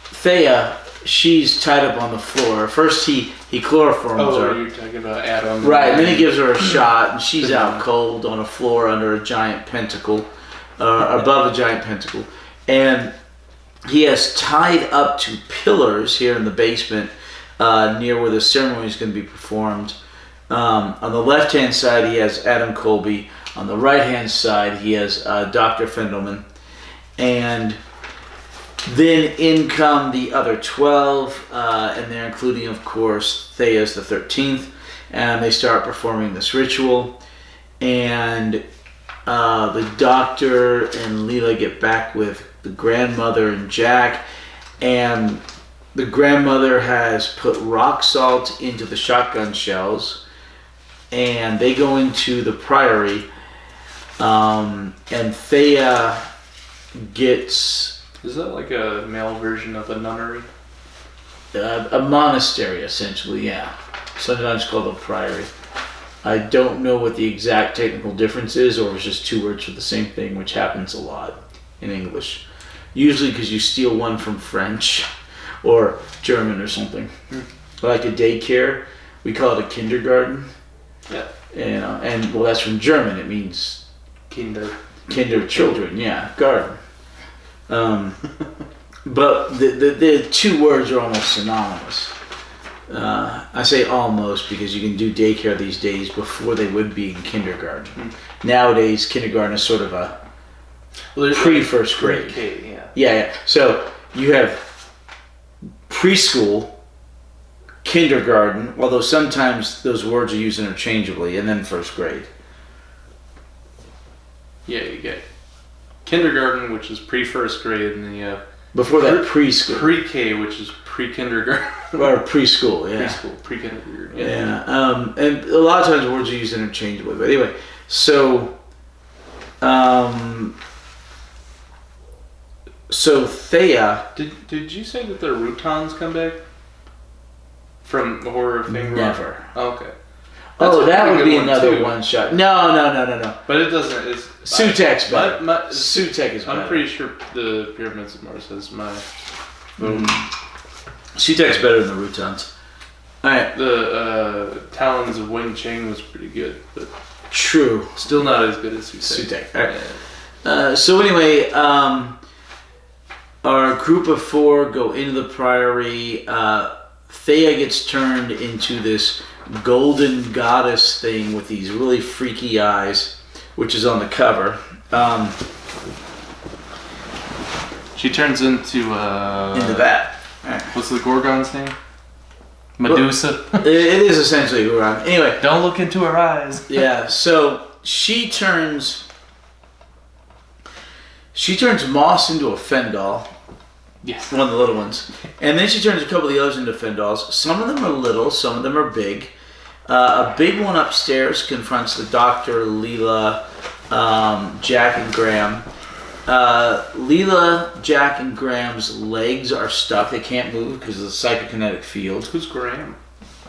Thea, she's tied up on the floor. First he chloroforms her. Oh, you're talking about Adam. Right, and then he gives her a shot, and she's out cold on a floor under a giant pentacle, above a giant pentacle. And he has tied up to pillars here in the basement near where the ceremony is going to be performed. On the left-hand side, he has Adam Colby. On the right-hand side, he has Dr. Fendelman. And then in come the other 12, and they're including, of course, Thea's the 13th. And they start performing this ritual. And the doctor and Leela get back with the grandmother and Jack. And the grandmother has put rock salt into the shotgun shells. And they go into the priory. And Thea gets... Is that like a male version of a nunnery? A monastery, essentially, yeah. Sometimes called a priory. I don't know what the exact technical difference is, or it's just 2 words for the same thing, which happens a lot in English. Usually because you steal one from French or German or something. Like a daycare, we call it a kindergarten. Yeah. And well, that's from German. It means Kinder children, yeah, garden. But the 2 words are almost synonymous. I say almost because you can do daycare these days before they would be in kindergarten. Nowadays, kindergarten is sort of a pre-first grade. Pre-K, yeah. Yeah. So you have preschool, kindergarten, although sometimes those words are used interchangeably, and then first grade. Yeah, you get kindergarten, which is pre-first grade, and then you have before that preschool. Pre-K, which is pre-kindergarten. Or preschool, yeah. Preschool, pre-kindergarten. Yeah. And a lot of times words are used interchangeably. But anyway, so Thea... Did you say that the Routons come back? From the Horror of Fendahl? Never. Oh, okay. That would be another one shot. No. But it doesn't. It's Sutekh's better. Sutekh is better. I'm pretty sure the Pyramids of Mars has my. Sutekh's better than the Routons. All right. The Talons of Wing Ching was pretty good, but true. Still not as good as Sutekh. All right. Yeah. So anyway, our group of 4 go into the priory. Thea gets turned into this golden goddess thing with these really freaky eyes, which is on the cover. She turns into that. Right. What's the Gorgon's name? Medusa. It is essentially Gorgon. Anyway, don't look into her eyes. Yeah. So she turns Moss into a Fendahl. Yes. One of the little ones. And then she turns a couple of the others into Fendahls. Some of them are little, some of them are big. A big one upstairs confronts the doctor, Leela, Jack, and Graham. Leela, Jack, and Graham's legs are stuck. They can't move because of the psychokinetic field. Who's Graham?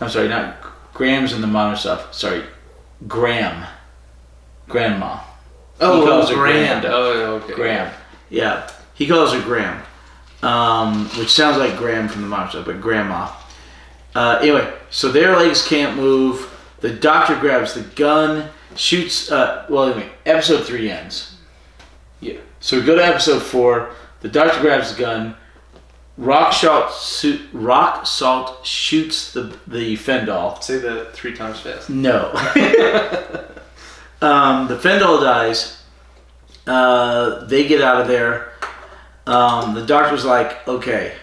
I'm sorry, not Graham's in the modern stuff. Sorry, Graham. Grandma. Oh, he calls her Grand. Graham. Oh, okay. Graham. Yeah. He calls her Graham. Which sounds like Graham from the modern stuff, but Grandma. Anyway, so their legs can't move. The doctor grabs the gun, shoots. Episode 3 ends. Yeah. So we go to episode 4. The doctor grabs the gun. Rock salt shoots the Fendahl. Say that 3 times fast. No. The Fendahl dies. They get out of there. The doctor's like, okay,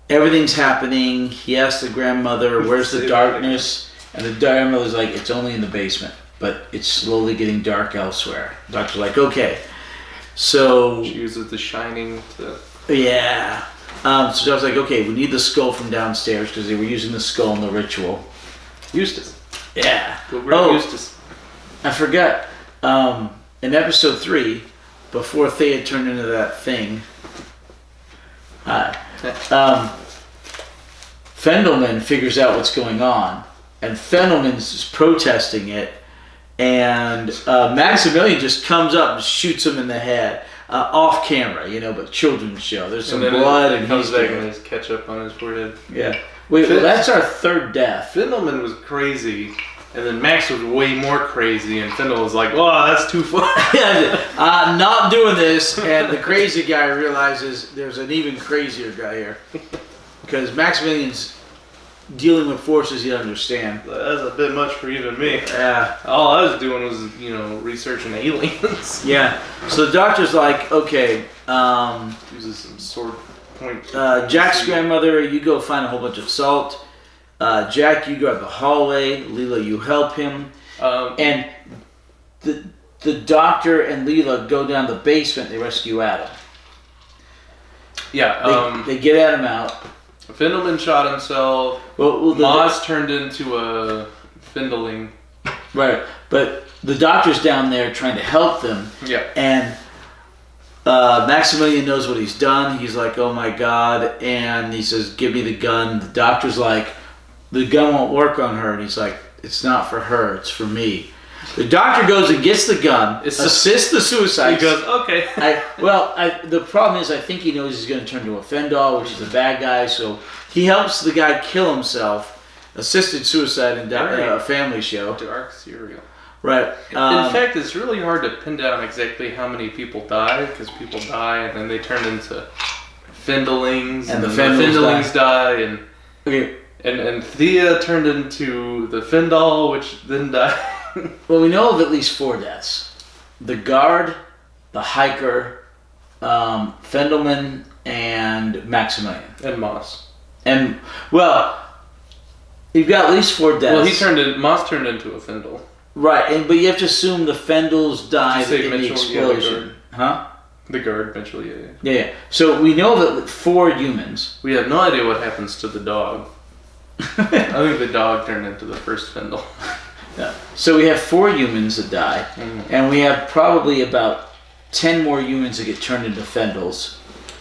everything's happening. He asks the grandmother, where's the darkness? And the grandmother's like, it's only in the basement, but it's slowly getting dark elsewhere. The doctor's like, okay. So she uses the shining to... Yeah. So I was like, okay, we need the skull from downstairs because they were using the skull in the ritual. Eustace. Yeah. Eustace. I forgot. In episode 3, before Thea turned into that thing, Fendelman figures out what's going on, and Fendelman's protesting it, and Maximilian just comes up and shoots him in the head. Off camera, but children's show. There's some blood and comes back and there's ketchup on his forehead. Yeah. Wait, that's our third death. Fendelman was crazy, and then Max was way more crazy, and Fendahl was like, "Oh, that's too far." Not doing this, and the crazy guy realizes there's an even crazier guy here, because Maximilian's dealing with forces he doesn't understand. That's a bit much for even me. Yeah. All I was doing was, researching aliens. Yeah. So the doctor's like, okay. Uses some sword point. Jack's grandmother, you go find a whole bunch of salt. Jack, you go out the hallway. Leela, you help him. And the doctor and Leela go down the basement. They rescue Adam. Yeah. They get Adam out. Fendelman shot himself. Well, Moz turned into a Fendeling. Right, but the doctor's down there trying to help them. Yeah. And Maximilian knows what he's done. He's like, oh my God. And he says, give me the gun. The doctor's like, the gun won't work on her. And he's like, it's not for her, it's for me. The doctor goes and gets the gun, assists the suicide. He goes, okay. The problem is I think he knows he's going to turn to a Fendahl, which is a bad guy, so he helps the guy kill himself. Assisted suicide in a family show. Dark serial. Right. In fact, it's really hard to pin down exactly how many people die, because people die and then they turn into Fendelings, and the Fendelings die, and okay. And Thea turned into the Fendahl, which then died. Well, we know of at least 4 deaths. The guard, the hiker, Fendelman, and Maximilian. And Moss. And, you've got at least 4 deaths. Well, Moss turned into a Fendahl. Right, but you have to assume the Fendels died in the explosion. Yeah, the guard eventually, yeah. Yeah. So we know that 4 humans. We have no idea what happens to the dog. I think the dog turned into the first Fendahl. Yeah. So we have 4 humans that die, and we have probably about 10 more humans that get turned into Fendels.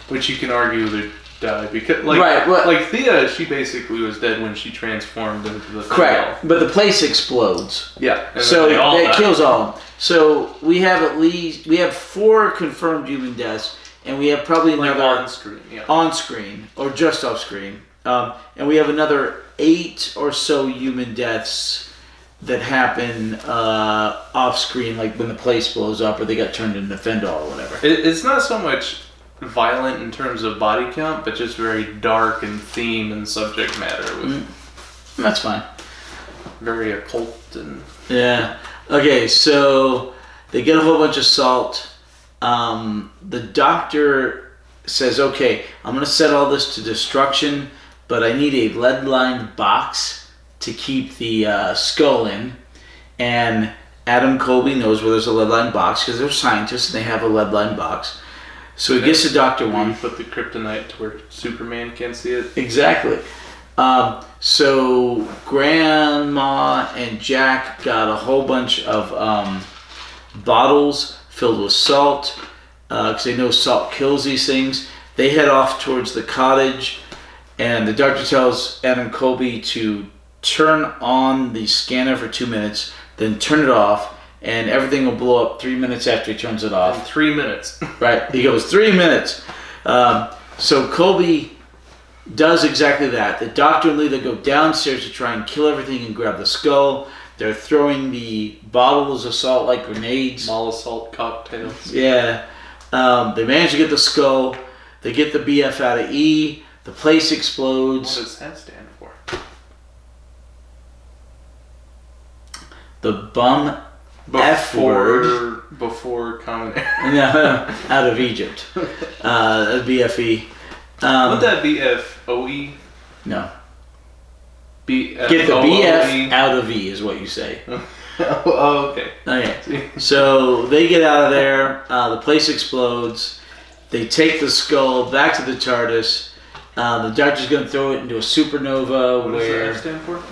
Which you can argue they die because, like Thea, she basically was dead when she transformed into the Fendahl. Correct, but the place explodes. Yeah. So that kills all of them. So we have 4 confirmed human deaths, and we have probably another on screen or just off screen, and we have another 8 or so human deaths that happen off screen, like when the place blows up or they got turned into Fendahl or whatever. It's not so much violent in terms of body count, but just very dark in theme and subject matter. That's fine. Very occult and... Yeah. Okay, so they get a whole bunch of salt. The doctor says, okay, I'm going to set all this to destruction, but I need a lead-lined box to keep the skull in. And Adam Colby knows where there's a lead-lined box because they're scientists and they have a lead-lined box. So he gets the doctor one. Put the kryptonite to where Superman can't see it. Exactly. So Grandma and Jack got a whole bunch of bottles filled with salt because they know salt kills these things. They head off towards the cottage, and the doctor tells Adam Colby to turn on the scanner for 2 minutes, then turn it off, and everything will blow up 3 minutes after he turns it off. In 3 minutes. Right. He goes, 3 minutes. So Colby does exactly that. The doctor and Leela go downstairs to try and kill everything and grab the skull. They're throwing the bottles of salt like grenades. Molotov cocktails. Yeah. They manage to get the skull. They get the BF out of E. The place explodes. What does that stand for? The bum F word. Before Common No, out of Egypt. BFE. Would that be FOE? No. Get Get the BF out of E is what you say. Oh, okay. Okay. So they get out of there. The place explodes. They take the skull back to the TARDIS. The doctor's going to throw it into a supernova. What where does that stand for?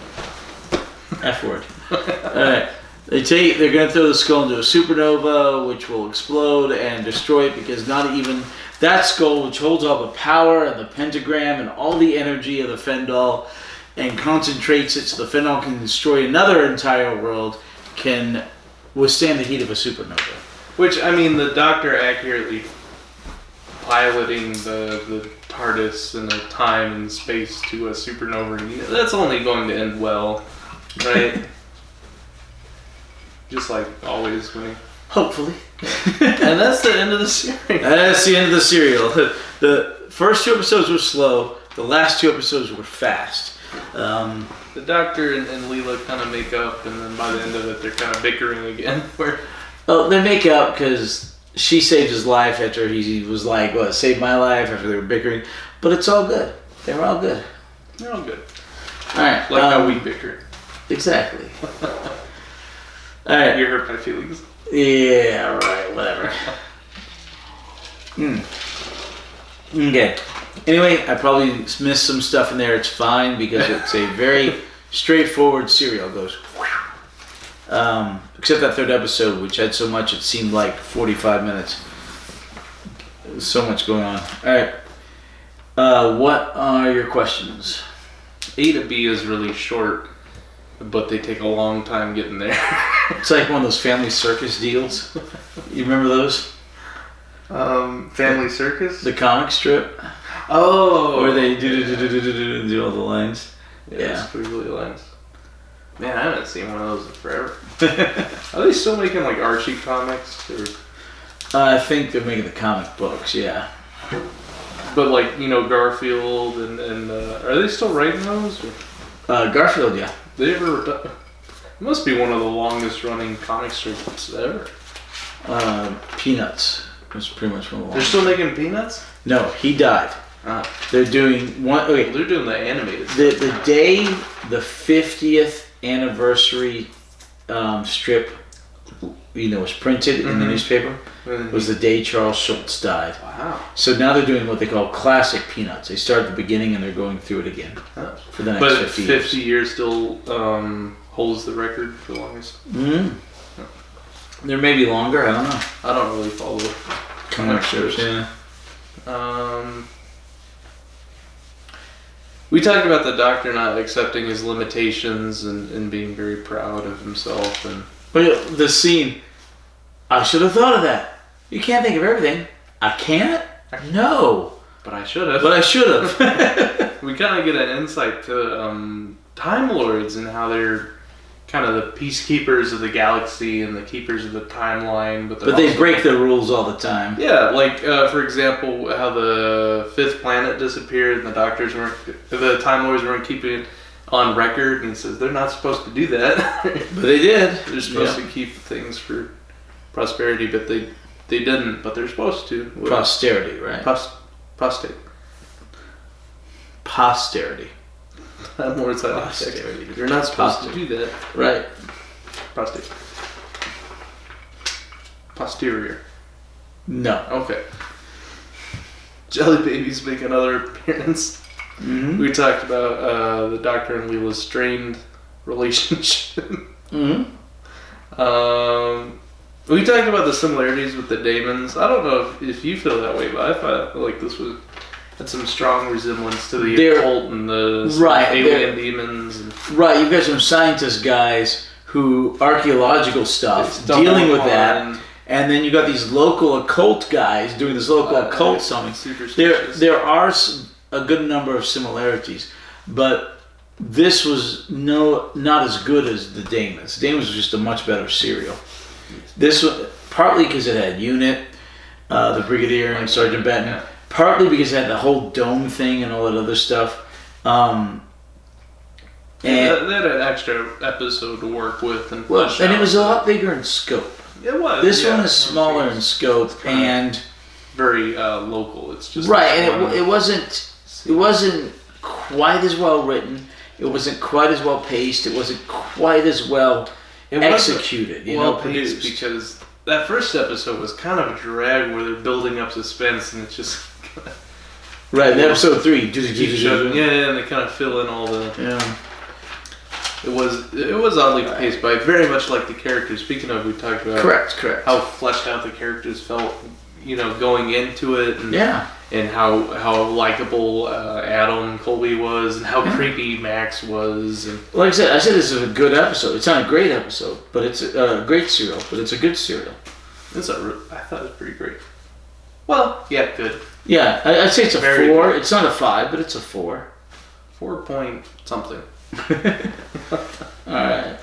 F word. Alright. They're going to throw the skull into a supernova, which will explode and destroy it because not even that skull, which holds all the power and the pentagram and all the energy of the Fendahl and concentrates it so the Fendahl can destroy another entire world, can withstand the heat of a supernova. Which, I mean, the doctor accurately piloting the TARDIS in a time and space to a supernova, that's only going to end well, right? Just like always when he... Hopefully. And that's the end of the series. That's the end of the serial. The first 2 episodes were slow. The last 2 episodes were fast. The doctor and Leela kind of make up, and then by the end of it, they're kind of bickering again. Well, they make up because she saved his life after he was like, "What? Saved my life?" After they were bickering, but it's all good. They were all good. They're all good. All right, like how we bicker. Exactly. All right, You hurt my feelings. Yeah, right. Whatever. Okay. Anyway, I probably missed some stuff in there. It's fine because it's a very straightforward serial. It goes, except that 3rd episode, which had so much it seemed like 45 minutes. There was so much going on. All right. What are your questions? A to B is really short, but they take a long time getting there. It's like one of those family circus deals. You remember those? Family Circus? The comic strip. Oh! Where they do all the lines. Yeah. Squiggly lines. Man, I haven't seen one of those in forever. Are they still making like Archie comics? Or? I think they're making the comic books, yeah. But like, Garfield and are they still writing those? Or? Garfield, yeah. They ever... It must be one of the longest running comic strips ever. Peanuts was pretty much one of the They're still making Peanuts? No, he died. They're doing one. Okay, they're doing the animated. The day the 50th anniversary strip, was printed in the newspaper, was the day Charles Schultz died. Wow. So now they're doing what they call classic Peanuts. They start at the beginning and they're going through it again for the next 50 years. 50 years still holds the record for longest. There may be longer. I don't know. I don't really follow comic strips. Yeah. We talked about the doctor not accepting his limitations and being very proud of himself. But the scene, I should have thought of that. You can't think of everything. I can't? No. But I should have. But I should have. We kind of get an insight to Time Lords and how they're kind of the peacekeepers of the galaxy and the keepers of the timeline. But they break their rules all the time. Yeah, like, for example, how the fifth planet disappeared and the Time Lords weren't keeping it on record, and he says they're not supposed to do that. But they did. They're supposed to keep things for prosperity, but they didn't, but they're supposed to. Posterity, right? Prostate. Posterity. I'm more Posterity. You're not supposed to do that. Right. Prostate. Posterior. No. Okay. Jelly babies make another appearance. Mm-hmm. We talked about the Doctor and Leela's strained relationship. Mm-hmm. We talked about the similarities with the Daemons. I don't know if you feel that way, but I felt like this had some strong resemblance to the occult and the alien demons. Right, you've got some scientist guys who archaeological stuff dealing with that, and then you got these local occult guys doing this local occult something. There are a good number of similarities, but this was not as good as the Daemons. The Daemons was just a much better serial. This was partly because it had Unit, the Brigadier, and Sergeant Benton. Yeah. Partly because it had the whole dome thing and all that other stuff. And they had an extra episode to work with. And it was a lot bigger in scope. It was. This one is smaller in scope and very local. It's just right, and it wasn't quite as well written. It wasn't quite as well paced. It wasn't quite as well executed. Produced, because that first episode was kind of a drag where they're building up suspense, and it's just right. Episode 3, and they kind of fill in all the. Yeah. It was oddly paced, but I very much like the characters. Speaking of, we talked about correct how fleshed out the characters felt, going into it, and and how likable Adam Colby was, and how creepy Max was. And like I said this is a good episode. It's not a great episode, but it's a great serial. But it's a good serial. I thought it was pretty great. Well, yeah, good. Yeah, I'd say it's a Very 4. good. It's not a 5, but it's a 4. 4 point something. Alright.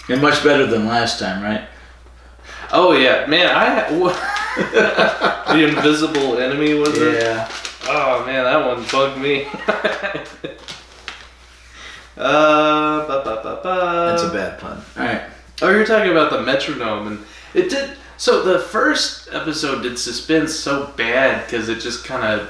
And much better than last time, right? Oh yeah, man! The invisible enemy was it? Yeah. Oh man, that one bugged me. That's a bad pun. Alright. Oh, you're talking about the metronome, and it did. So the first episode did suspense so bad because it just kind of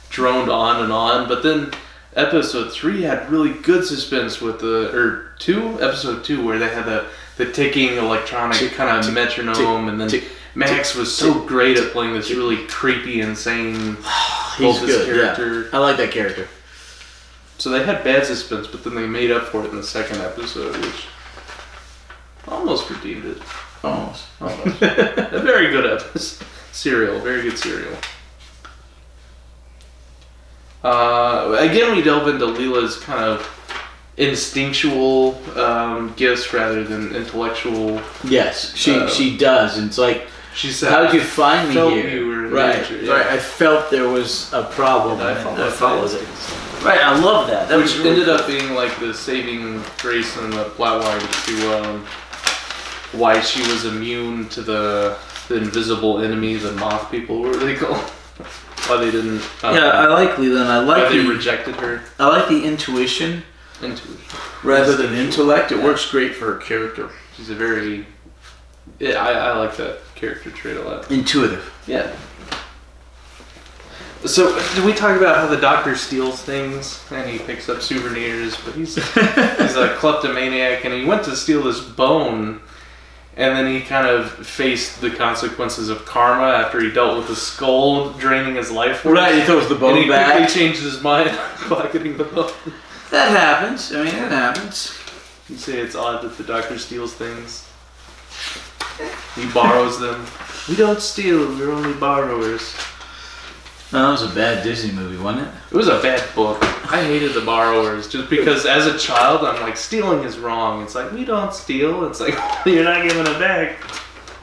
droned on and on, but then episode 3 had really good suspense with episode 2 where they had the ticking electronic kind of metronome, and then Max was so great at playing this really creepy, insane He's good, character. Yeah. I like that character. So they had bad suspense, but then they made up for it in the second episode, which almost redeemed it. Almost. A very good episode. Very good serial. Again, we delve into Leela's kind of instinctual gifts rather than intellectual. Yes, she does. And it's like, she said, "How did you find me here?" You were in right, danger. Yeah. right. I felt there was a problem. And I followed it. Right, I love that. Which ended up being like the saving grace in the plotline to why she was immune to the invisible enemy, the moth people, what were they called? Why they didn't. I like Leela, and I like why they rejected her. I like the intuition rather than intellect. It works great for her character. She's a very. Yeah, I like that character trait a lot. Intuitive. Yeah. So, did we talk about how the Doctor steals things and he picks up souvenirs, but he's a kleptomaniac, and he went to steal this bone, and then he kind of faced the consequences of karma after he dealt with the skull draining his life force. Right, he throws the bone and he back. quickly changed his mind pocketing the bone. That happens. I mean, it happens. You say it's odd that the Doctor steals things. He borrows them. We don't steal, we're only borrowers. No, that was a bad Disney movie, wasn't it? It was a bad book. I hated The Borrowers just because as a child I'm like, stealing is wrong. It's like, we don't steal. It's like, you're not giving it back.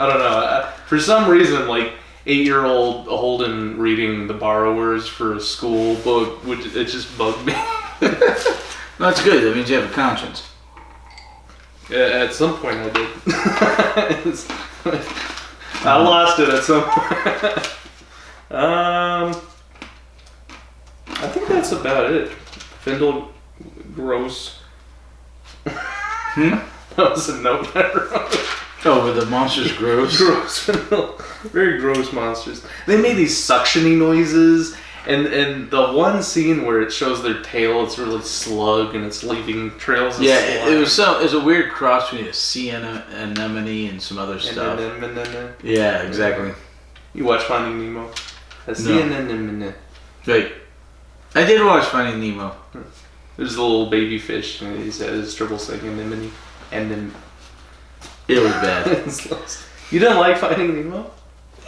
I don't know. For some reason, like 8-year-old Holden reading The Borrowers for a school book, it just bugged me. That's good. That means you have a conscience. At some point I did. I lost it at some point. I think that's about it. Fendahl gross. That was a note I wrote. Oh, were the monsters gross? Gross. Very gross monsters. They made these suctiony noises, and the one scene where it shows their tail, it's really slug and it's leaving trails of slime. It was a weird cross between a sea anemone and some other stuff. Yeah, exactly. You watch Finding Nemo? A sea anemone. Right. I did watch Finding Nemo. There's a little baby fish, and he's at his triple saying anemone, and then it was bad. You didn't like Finding Nemo?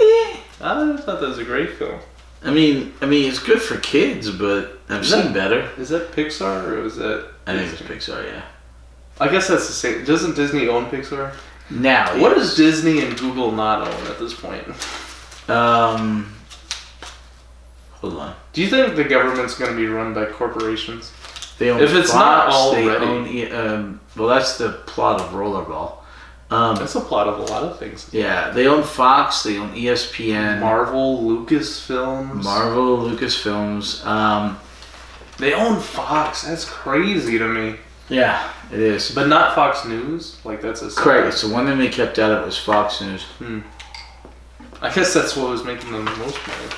I thought that was a great film. I mean, it's good for kids, but I've seen better. Is that Pixar or is that? I think it's Pixar. Yeah. I guess that's the same. Doesn't Disney own Pixar? Now, what does Disney and Google not own at this point? Hold on. Do you think the government's going to be run by corporations? They own if it's Fox, not already. They own, well, that's the plot of Rollerball. That's a plot of a lot of things. Yeah, they own Fox. They own ESPN. Marvel, Lucasfilms. They own Fox. That's crazy to me. Yeah, it is. But not Fox News? Like, that's a... Correct. It's the one that they kept out of it was Fox News. I guess that's what was making them the most money.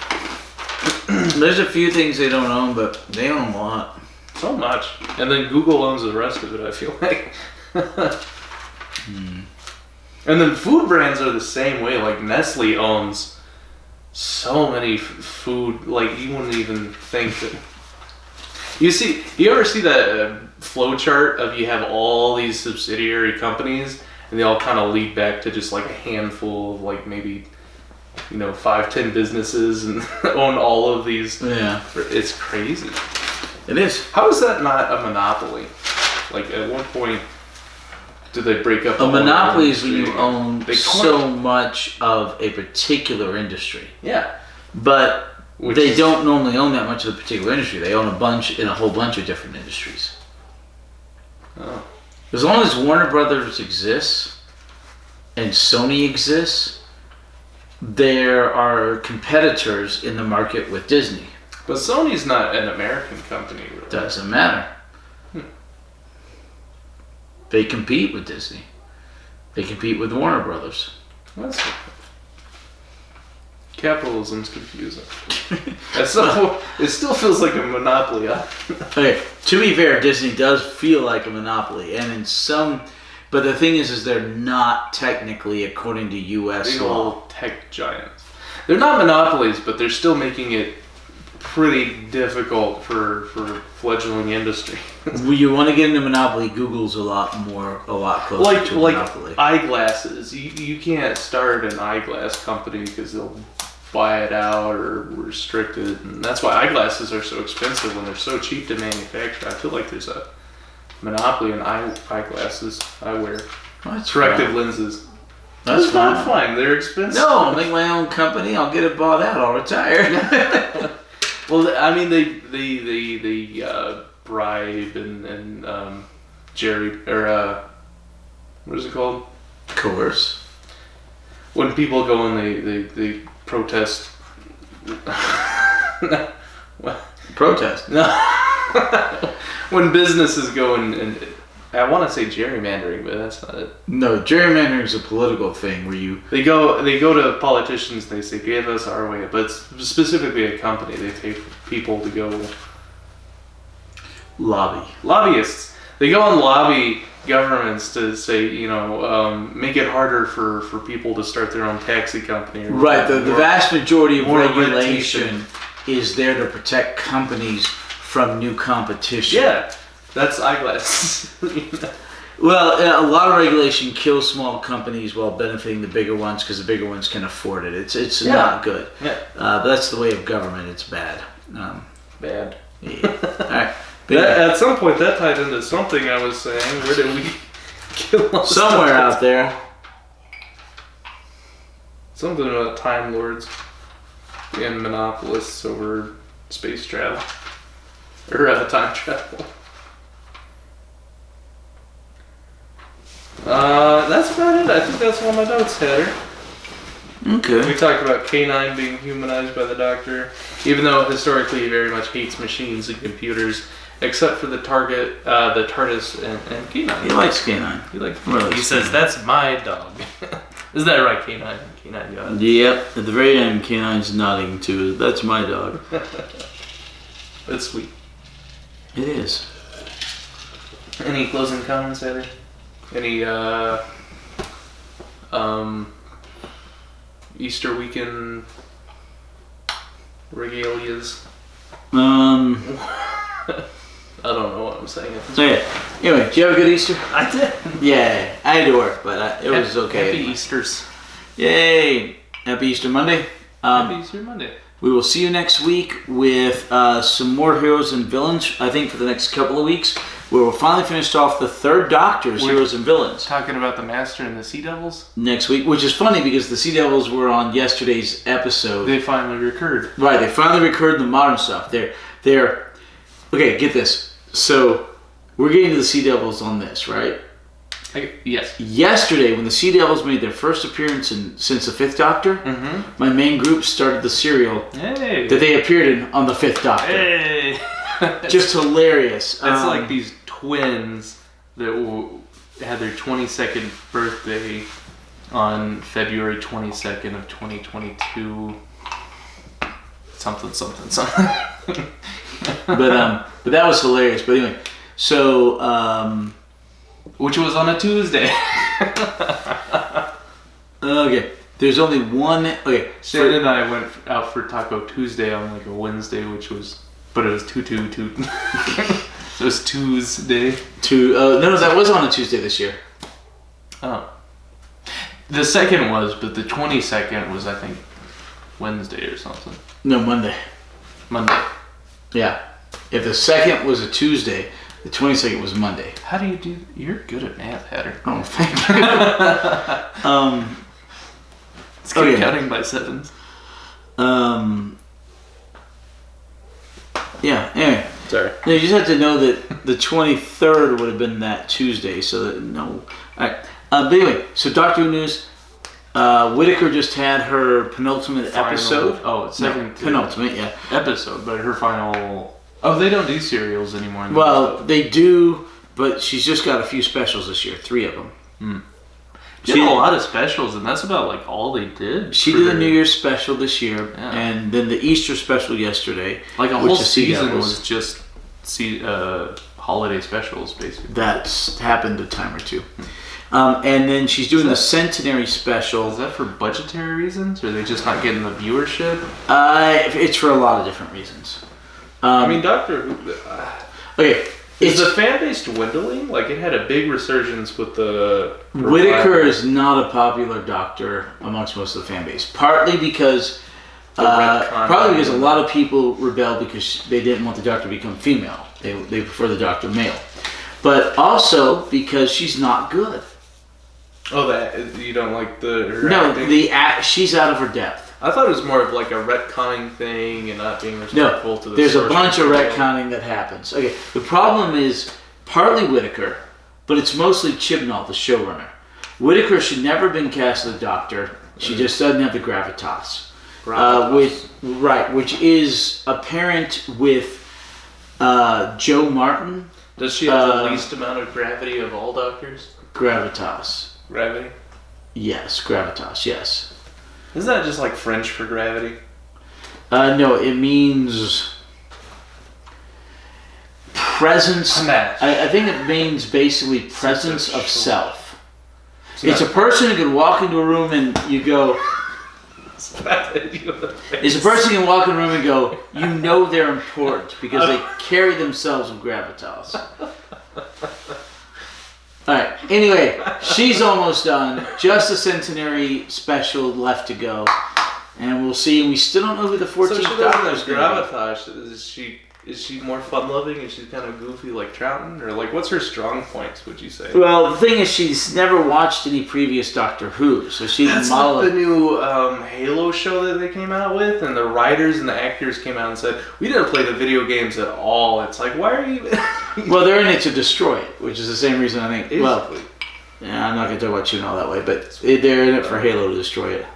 There's a few things they don't own, but they own a lot. So much. And then Google owns the rest of it, I feel like. And then food brands are the same way. Like, Nestle owns so many food, like, you wouldn't even think that... You ever see that flow chart of you have all these subsidiary companies and they all kind of lead back to just like a handful of like maybe 5-10 businesses and own all of these? Yeah, it's crazy. It is. How is that not a monopoly? Like, at what point do they break up? A monopoly is when you own so much of a particular industry. Yeah, but they don't normally own that much of the particular industry. They own a whole bunch of different industries. Oh. As long as Warner Brothers exists and Sony exists, there are competitors in the market with Disney. But Sony's not an American company, really. Doesn't matter. They compete with Disney. They compete with Warner Brothers. That's okay. Capitalism's confusing. It still feels like a monopoly. Okay, to be fair, Disney does feel like a monopoly, and in some, but the thing is they're not technically, according to U.S. law. Tech giants. They're not monopolies, but they're still making it pretty difficult for fledgling industry. You want to get into monopoly? Google's a lot closer to monopoly. Like eyeglasses. You can't start an eyeglass company because they'll buy it out or restrict it, and that's why eyeglasses are so expensive when they're so cheap to manufacture. I feel like there's a monopoly in eyeglasses. Eyewear. Corrective lenses. That's not fine. They're expensive. No, I'll make my own company. I'll get it bought out. I'll retire. Well, I mean, they bribe and Jerry or what is it called? Coerce. When people go and they protest. Protest. No. When businesses go and I want to say gerrymandering, but that's not it. No, gerrymandering is a political thing where they go to politicians. They say, "Give us our way," but it's specifically a company. They pay people to go lobby. Lobbyists. They go and lobby governments to say, make it harder for people to start their own taxi company. Right. The vast majority of regulation is there to protect companies from new competition. Yeah. That's eyeglasses. Well, a lot of regulation kills small companies while benefiting the bigger ones because the bigger ones can afford it. It's not good. Yeah. But that's the way of government. It's bad. Bad. Yeah. All right. At some point, that tied into something I was saying. Where did we kill all somewhere out there? Something about Time Lords and monopolists over space travel. Or time travel. That's about it. I think that's all my notes, Hatter. Okay. We talked about K9 being humanized by the Doctor, even though historically he very much hates machines and computers, except for the TARDIS, and K9. He likes K9. He says, "That's my dog." Is that right, K9? K9 God. Yep. At the very end, K9's nodding to, "That's my dog." That's sweet. It is. Any closing comments, Heather? Any Easter weekend regalias? I don't know what I'm saying. So yeah. Anyway, did you have a good Easter? I did. Yeah, I had to work, but it was okay. Happy Easters. Yay! Happy Easter Monday. Happy Easter Monday. We will see you next week with some more heroes and villains. I think for the next couple of weeks, where we'll finally finish off the third Doctor's heroes and villains. Talking about the Master and the Sea Devils next week, which is funny because the Sea Devils were on yesterday's episode. They finally recurred. Right, they finally recurred the modern stuff. They're okay. Get this. So we're getting to the Sea Devils on this, right? Yes. Yesterday, when the Sea Devils made their first appearance since the Fifth Doctor, my main group started the serial that they appeared in on the Fifth Doctor. Hey. Just hilarious. It's like these twins that had their 22nd birthday on February 22nd of 2022. Something. But that was hilarious. But anyway, so which was on a Tuesday. Okay. There's only one. Okay. Shannon and I went out for Taco Tuesday on like a Wednesday, but it was two. So it was Tuesday. No, that was on a Tuesday this year. Oh. The second was, but the 22nd was, I think, Wednesday or something. No, Monday. Yeah. If the second was a Tuesday, the 22nd was Monday. How do you do? You're good at math, Hatter. Oh, thank you. Let's keep counting by sevens. Yeah, anyway. Sorry. You just have to know that the 23rd would have been that Tuesday, so that, no. Alright. But anyway, so Doctor Who news. Whittaker just had her penultimate episode. Oh, it's second. Penultimate, yeah. Episode, but her final... Oh, they don't do serials anymore. Well, they do, but she's just got a few specials this year. 3 of them. She did a lot of specials, and that's about like all they did. She did a New Year's special this year, and then the Easter special yesterday. Like a whole season was just holiday specials, basically. That's happened a time or two. And then she's doing the Centenary special. Is that for budgetary reasons, or are they just not getting the viewership? It's for a lot of different reasons. I mean, Doctor Who... Okay. Is the fan base dwindling? Like, it had a big resurgence with the... Whittaker is not a popular Doctor amongst most of the fan base. Partly because a lot of people rebelled because they didn't want the Doctor to become female. They prefer the Doctor male. But also because she's not good. Oh, that you don't like her acting? She's out of her depth. I thought it was more of like a retconning thing and not being respectful to the there's a bunch of retconning that happens. Okay, the problem is partly Whittaker, but it's mostly Chibnall, the showrunner. Whittaker should never have been cast as the Doctor. She just doesn't have the gravitas. Which is apparent with Joe Martin. Does she have the least amount of gravity of all Doctors? Gravitas. Gravity? Yes, gravitas, yes. Isn't that just like French for gravity? No, it means presence. I think it means basically presence of self. It's a person who can walk into a room and you go... It's a person who can walk in a room and go, you know they're important because they carry themselves with gravitas. Alright, anyway, she's almost done. Just a Centenary special left to go. And we'll see. We still don't know who the 14th Doctor is. Gravitas. Is she more fun-loving and she's kind of goofy like Troughton? Or like, what's her strong points, would you say? Well, the thing is she's never watched any previous Doctor Who, so she didn't model the new Halo show that they came out with, and the writers and the actors came out and said, we didn't play the video games at all. It's like, why are you... Well, they're in it to destroy it, which is the same reason I think... Basically. Yeah, I'm not going to talk about chewing all that way, but they're in it for Halo to destroy it.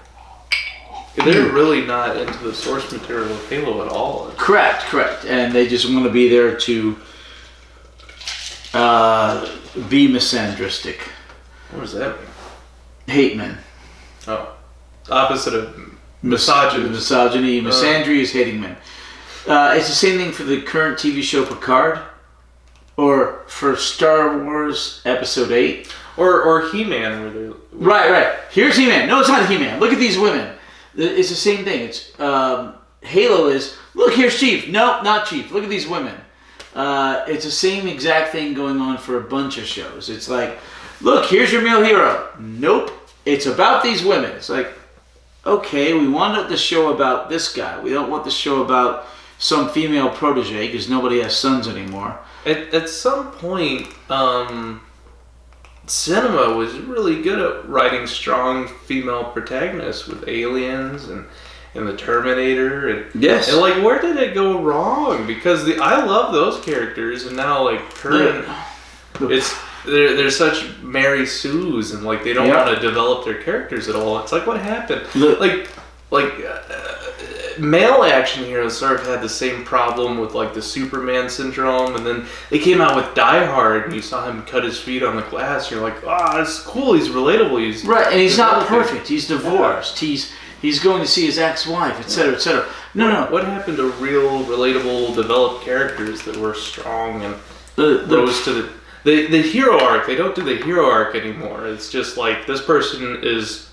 They're really not into the source material of Halo at all. Correct. And they just want to be there to be misandristic. What does that mean? Hate men. Oh. Opposite of misogyny. Misogyny. Misandry is hating men. It's the same thing for the current TV show Picard. Or for Star Wars Episode 8. Or He-Man. Where they're... Right. Here's He-Man. No, it's not He-Man. Look at these women. It's the same thing. It's Halo is, look, here's Chief. Nope, not Chief. Look at these women. It's the same exact thing going on for a bunch of shows. It's like, look, here's your male hero. Nope. It's about these women. It's like, okay, we wanted the show about this guy. We don't want the show about some female protege because nobody has sons anymore. At some point, cinema was really good at writing strong female protagonists with Aliens and the Terminator. And, yes. And like, where did it go wrong? Because I love those characters, and now like current, they're such Mary Sue's, and like they don't want to develop their characters at all. It's like, what happened? Male action heroes sort of had the same problem with like the Superman syndrome, and then they came out with Die Hard, and you saw him cut his feet on the glass. You're like, it's cool. He's relatable. He's right, and he's not perfect. He's divorced. Yeah. He's going to see his ex-wife, etc., etc. No. What happened to real, relatable, developed characters that were strong and rose to the hero arc? They don't do the hero arc anymore. It's just like, this person is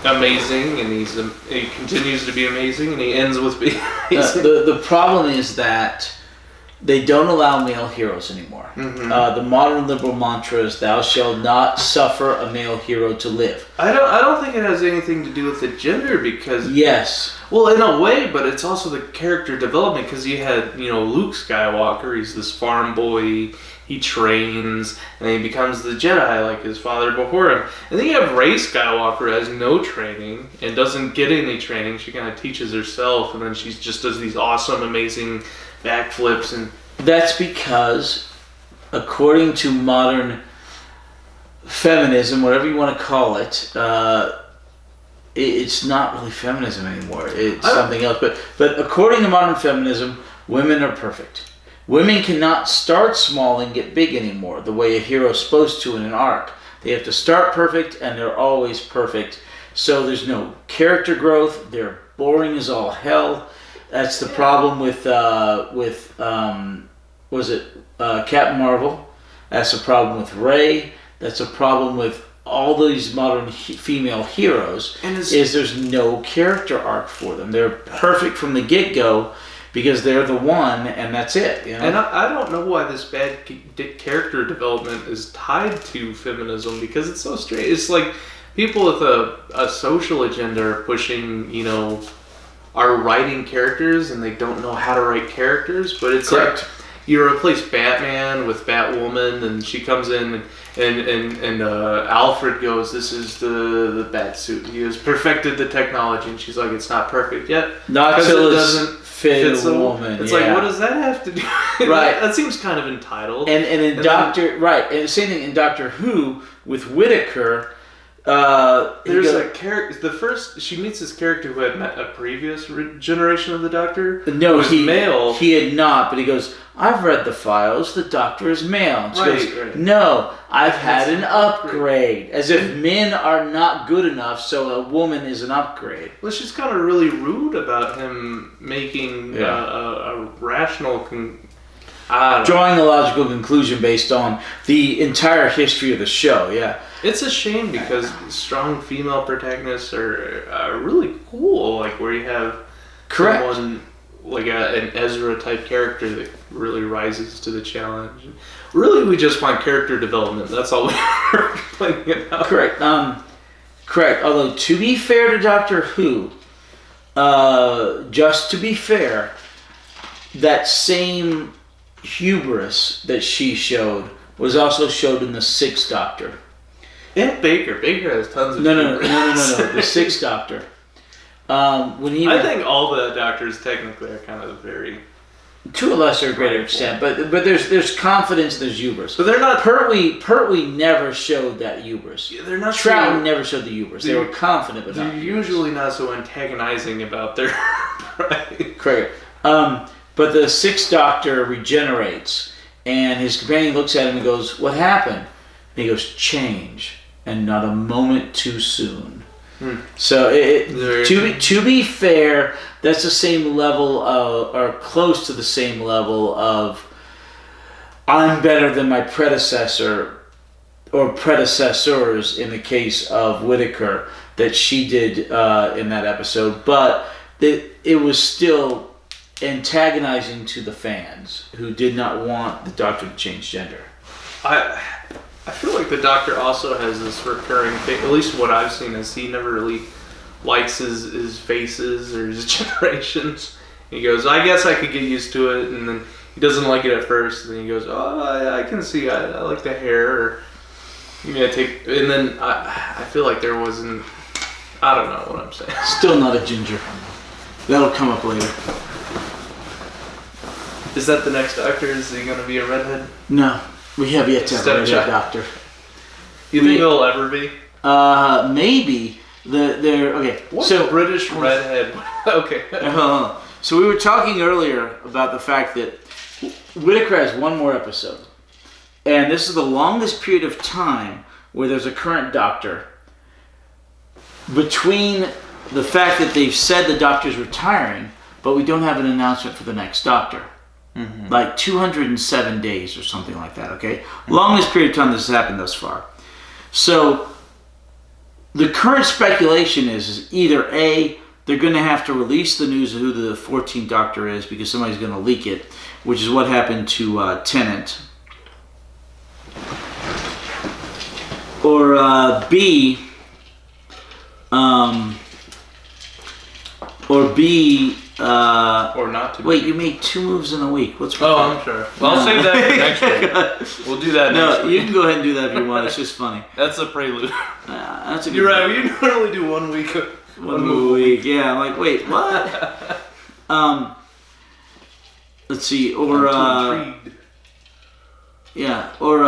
amazing, and he continues to be amazing, and he ends with being amazing. The problem is that they don't allow male heroes anymore. Mm-hmm. The modern liberal mantra is, "Thou shalt not suffer a male hero to live." I don't think it has anything to do with the gender, because yes, well, in a way, but it's also the character development, because you had Luke Skywalker. He's this farm boy. He trains, and he becomes the Jedi like his father before him. And then you have Rey Skywalker, who has no training and doesn't get any training. She kind of teaches herself, and then she just does these awesome, amazing backflips. And that's because, according to modern feminism, whatever you want to call it, it's not really feminism anymore. It's something else. But according to modern feminism, women are perfect. Women cannot start small and get big anymore, the way a hero's supposed to in an arc. They have to start perfect, and they're always perfect. So there's no character growth. They're boring as all hell. That's the problem with Captain Marvel. That's the problem with Rey. That's a problem with all these modern female heroes. Is there's no character arc for them. They're perfect from the get-go, because they're the one, and that's it. And I don't know why this bad character development is tied to feminism, because it's so strange. It's like people with a social agenda are pushing, are writing characters, and they don't know how to write characters. But it's correct. Like you replace Batman with Batwoman, and she comes in, and Alfred goes, "This is the bat suit. He has perfected the technology," and she's like, "It's not perfect yet, not till it doesn't fit a woman." It's like, what does that have to do? Right. That seems kind of entitled. And in and same thing in Doctor Who with Whittaker. There's a character. She meets this character who had met a previous generation of the Doctor. No, he male. He had not, but he goes, "I've read the files. The Doctor is male." And she goes, "No, I've had an upgrade." As if men are not good enough, so a woman is an upgrade. Well, she's kind of really rude about him making a rational. Drawing a logical conclusion based on the entire history of the show. Yeah. It's a shame, because strong female protagonists are really cool. Like where you have someone like an Ezra type character that really rises to the challenge. Really, we just want character development. That's all we're playing about. Correct. Correct. Although, to be fair to Doctor Who, just to be fair, that same hubris that she showed was also showed in the Sixth Doctor. And Baker has tons of No. The Sixth Doctor. I think all the Doctors technically are kind of very To a lesser or greater extent, but there's confidence, there's hubris. But they're not. Pertwee never showed that hubris. They're not. Trouton never showed the hubris. They were confident, but they're usually not so antagonizing about their pride. Correct. But the Sixth Doctor regenerates, and his companion looks at him and goes, "What happened?" And he goes, "Change, and not a moment too soon." So, to be fair, that's the same level of, or close to the same level of, I'm better than my predecessor, or predecessors in the case of Whittaker, that she did in that episode. But it was still antagonizing to the fans who did not want the Doctor to change gender. I feel like the Doctor also has this recurring thing, at least what I've seen, is he never really likes his faces or his generations. He goes, I guess I could get used to it, and then he doesn't like it at first, and then he goes, oh, I can see, I like the hair, or and then I feel like there wasn't, I don't know what I'm saying. Still not a ginger. That'll come up later. Is that the next Doctor? Is he going to be a redhead? No. We have yet to have a redhead Doctor. You think he'll ever be? Maybe. Okay. What's so British redhead? Okay. So we were talking earlier about the fact that Whittaker has one more episode, and this is the longest period of time where there's a current Doctor. Between the fact that they've said the Doctor's retiring, but we don't have an announcement for the next Doctor. Mm-hmm. Like 207 days or something like that, okay? Mm-hmm. Longest period of time this has happened thus far. So, the current speculation is either A, they're going to have to release the news of who the 14th Doctor is because somebody's going to leak it, which is what happened to Tennant. Or B, or not to. Wait, you made 2 moves in a week. What's wrong? Oh, I'm sure. Well, I'll save that for next week. We'll do that next week. No, you can go ahead and do that if you want. It's just funny. That's a prelude. That's a good You're right. You normally do 1 week. One move a week. Yeah, I'm like, wait, what? Let's see. Or yeah. Or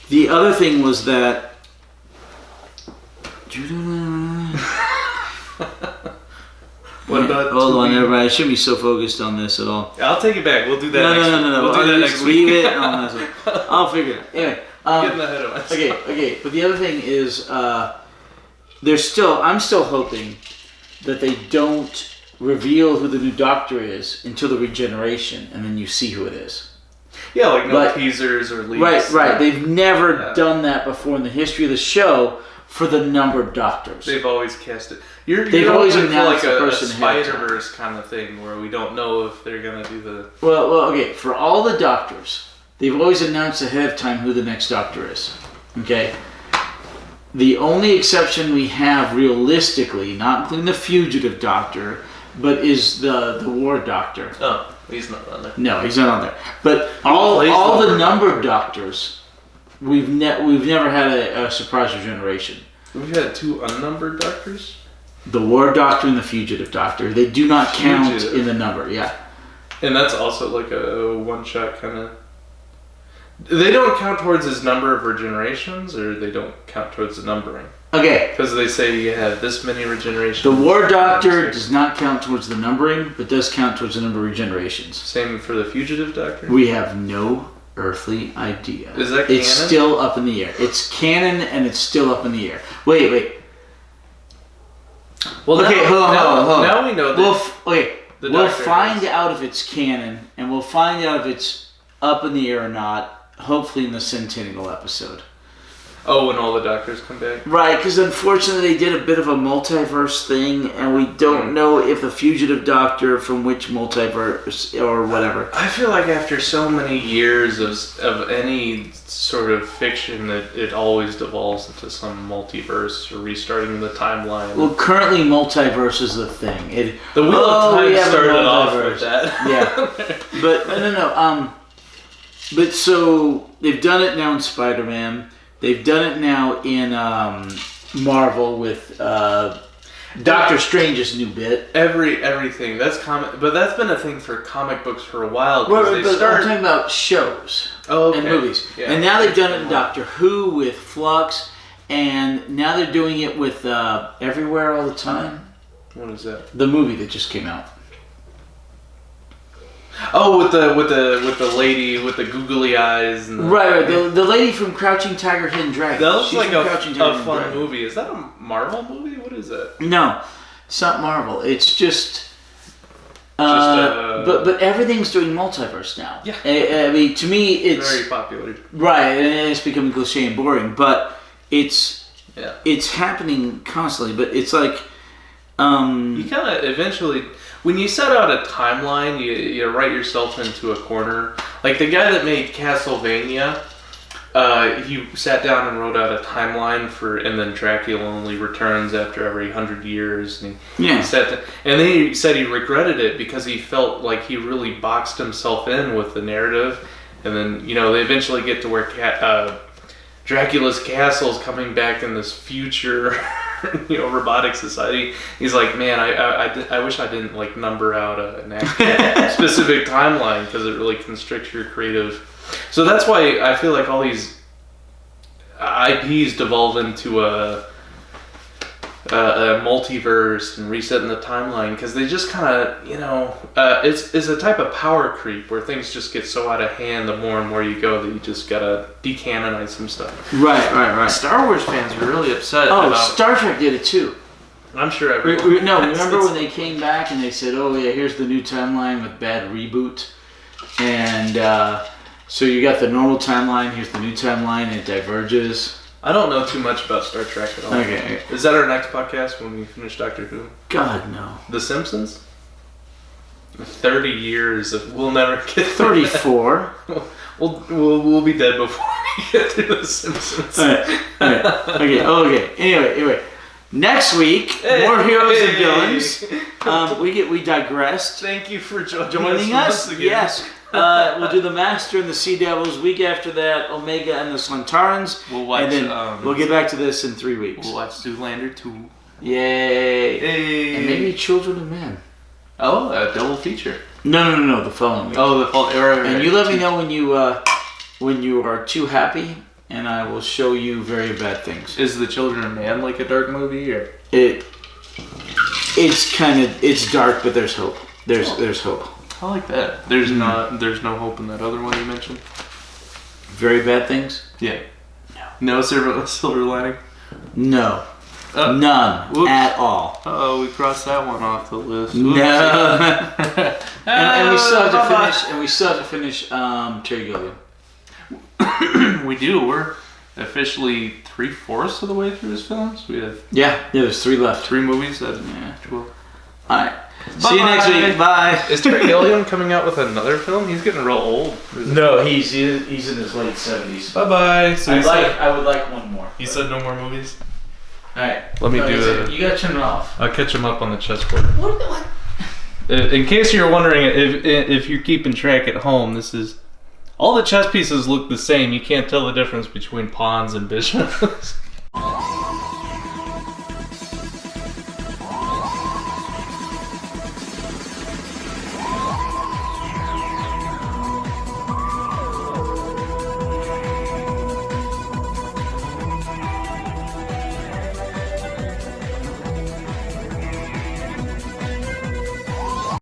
the other thing was that. What about? Hold on, everybody. I shouldn't be so focused on this at all. I'll take it back. We'll do that. No. We'll do that next week. Leave it. I'll figure it. Anyway, getting ahead of myself. Okay. But the other thing is, I'm still hoping that they don't reveal who the new Doctor is until the regeneration, and then you see who it is. Yeah, like no teasers or leaks. Right. They've never done that before in the history of the show for the numbered Doctors. They've always cast it. They've always announced like the person a Spider-Verse kind of thing where we don't know if they're gonna do the. Well, okay. For all the Doctors, they've always announced ahead of time who the next Doctor is. Okay. The only exception we have realistically, not including the fugitive Doctor, but is the War Doctor. Oh, he's not on there. No, he's not on there. But all the numbered Doctors, we've never had a surprise regeneration. We've had 2 unnumbered Doctors. The War Doctor and the Fugitive Doctor. They do not count in the number, yeah. And that's also like a one-shot kind of... They don't count towards his number of regenerations, or they don't count towards the numbering? Okay. Because they say you have this many regenerations. The War Doctor does not count towards the numbering, but does count towards the number of regenerations. Same for the Fugitive Doctor? We have no earthly idea. Is that canon? It's still up in the air. It's canon, and it's still up in the air. Wait. Well, okay, hold on. Now we know that. We'll find out if it's canon, and we'll find out if it's up in the air or not, hopefully in the Centennial episode. Oh, when all the Doctors come back? Right, because unfortunately they did a bit of a multiverse thing, and we don't know if the Fugitive Doctor from which multiverse or whatever. I feel like after so many years of any sort of fiction that it always devolves into some multiverse or restarting the timeline. Well, currently multiverse is the thing. The Wheel of Time started off with that. Yeah. But no. But so they've done it now in Spider-Man. They've done it now in Marvel with Doctor Strange's new bit. Everything that's comic, but that's been a thing for comic books for a while. Right, but I'm talking about shows and movies, and now they've done it in Doctor Who with Flux, and now they're doing it with Everywhere All the Time. What is that? The movie that just came out. Oh, with the lady with the googly eyes. And right. The lady from Crouching Tiger, Hidden Dragon. That looks She's like a fun Dragon. movie. Is that a Marvel movie? What is it? No, it's not Marvel. It's just. But everything's doing multiverse now. Yeah. I mean, to me, it's very popular. Right, and it's becoming cliche and boring. But it's happening constantly. But it's like. You kind of eventually, when you set out a timeline, you write yourself into a corner. Like the guy that made Castlevania, he sat down and wrote out a timeline and then Dracula only returns after every 100 years. And he said and then he said he regretted it because he felt like he really boxed himself in with the narrative. And then, they eventually get to where Dracula's castle is coming back in this future robotic society. He's like, man, I wish I didn't number out an actual specific timeline because it really constricts your creative. So that's why I feel like all these IPs devolve into a multiverse and resetting the timeline because they just kind of, it's a type of power creep where things just get so out of hand the more and more you go that you just gotta decanonize some stuff. Right. Star Wars fans are really upset about... Star Trek did it too. I'm sure everyone... Remember when they came back and they said, oh yeah, here's the new timeline with bad reboot. And so you got the normal timeline, here's the new timeline, and it diverges. I don't know too much about Star Trek at all. Okay. Is that our next podcast when we finish Doctor Who? God, no. The Simpsons? 30 years of... We'll never get 34. We'll be dead before we get to The Simpsons. Okay. Anyway. Next week, more heroes and villains. We digressed. Thank you for joining us. Yes. We'll do the Master and the Sea Devils. Week after that, Omega and the Sontarans. We'll watch, and then we'll get back to this in 3 weeks. We'll watch Zoolander 2. Yay! Hey. And maybe Children of Men. Oh, a double feature. No, the following week. Oh, the following. Right. And you let me know when you are too happy, and I will show you very bad things. Is the Children of Man like a dark movie, or it's dark, but there's hope. There's hope. I like that. There's no hope in that other one you mentioned. Very bad things? Yeah. No silver lining? No. None. Whoops. At all. Oh, we crossed that one off the list. Whoops. No. and we still have to finish Terry Gilliam. We do. We're officially 3/4 of the way through his films. We have there's 3 left. 3 movies. Cool. All right. See you next week. Bye. Is Terry Gilliam coming out with another film? He's getting real old. No, he's in his late 70s. Bye. So I would like one more. He said no more movies. All right. Let me do it. You gotta turn it off. I'll catch him up on the chessboard. What? In case you're wondering, if you're keeping track at home, this is all the chess pieces look the same. You can't tell the difference between pawns and bishops.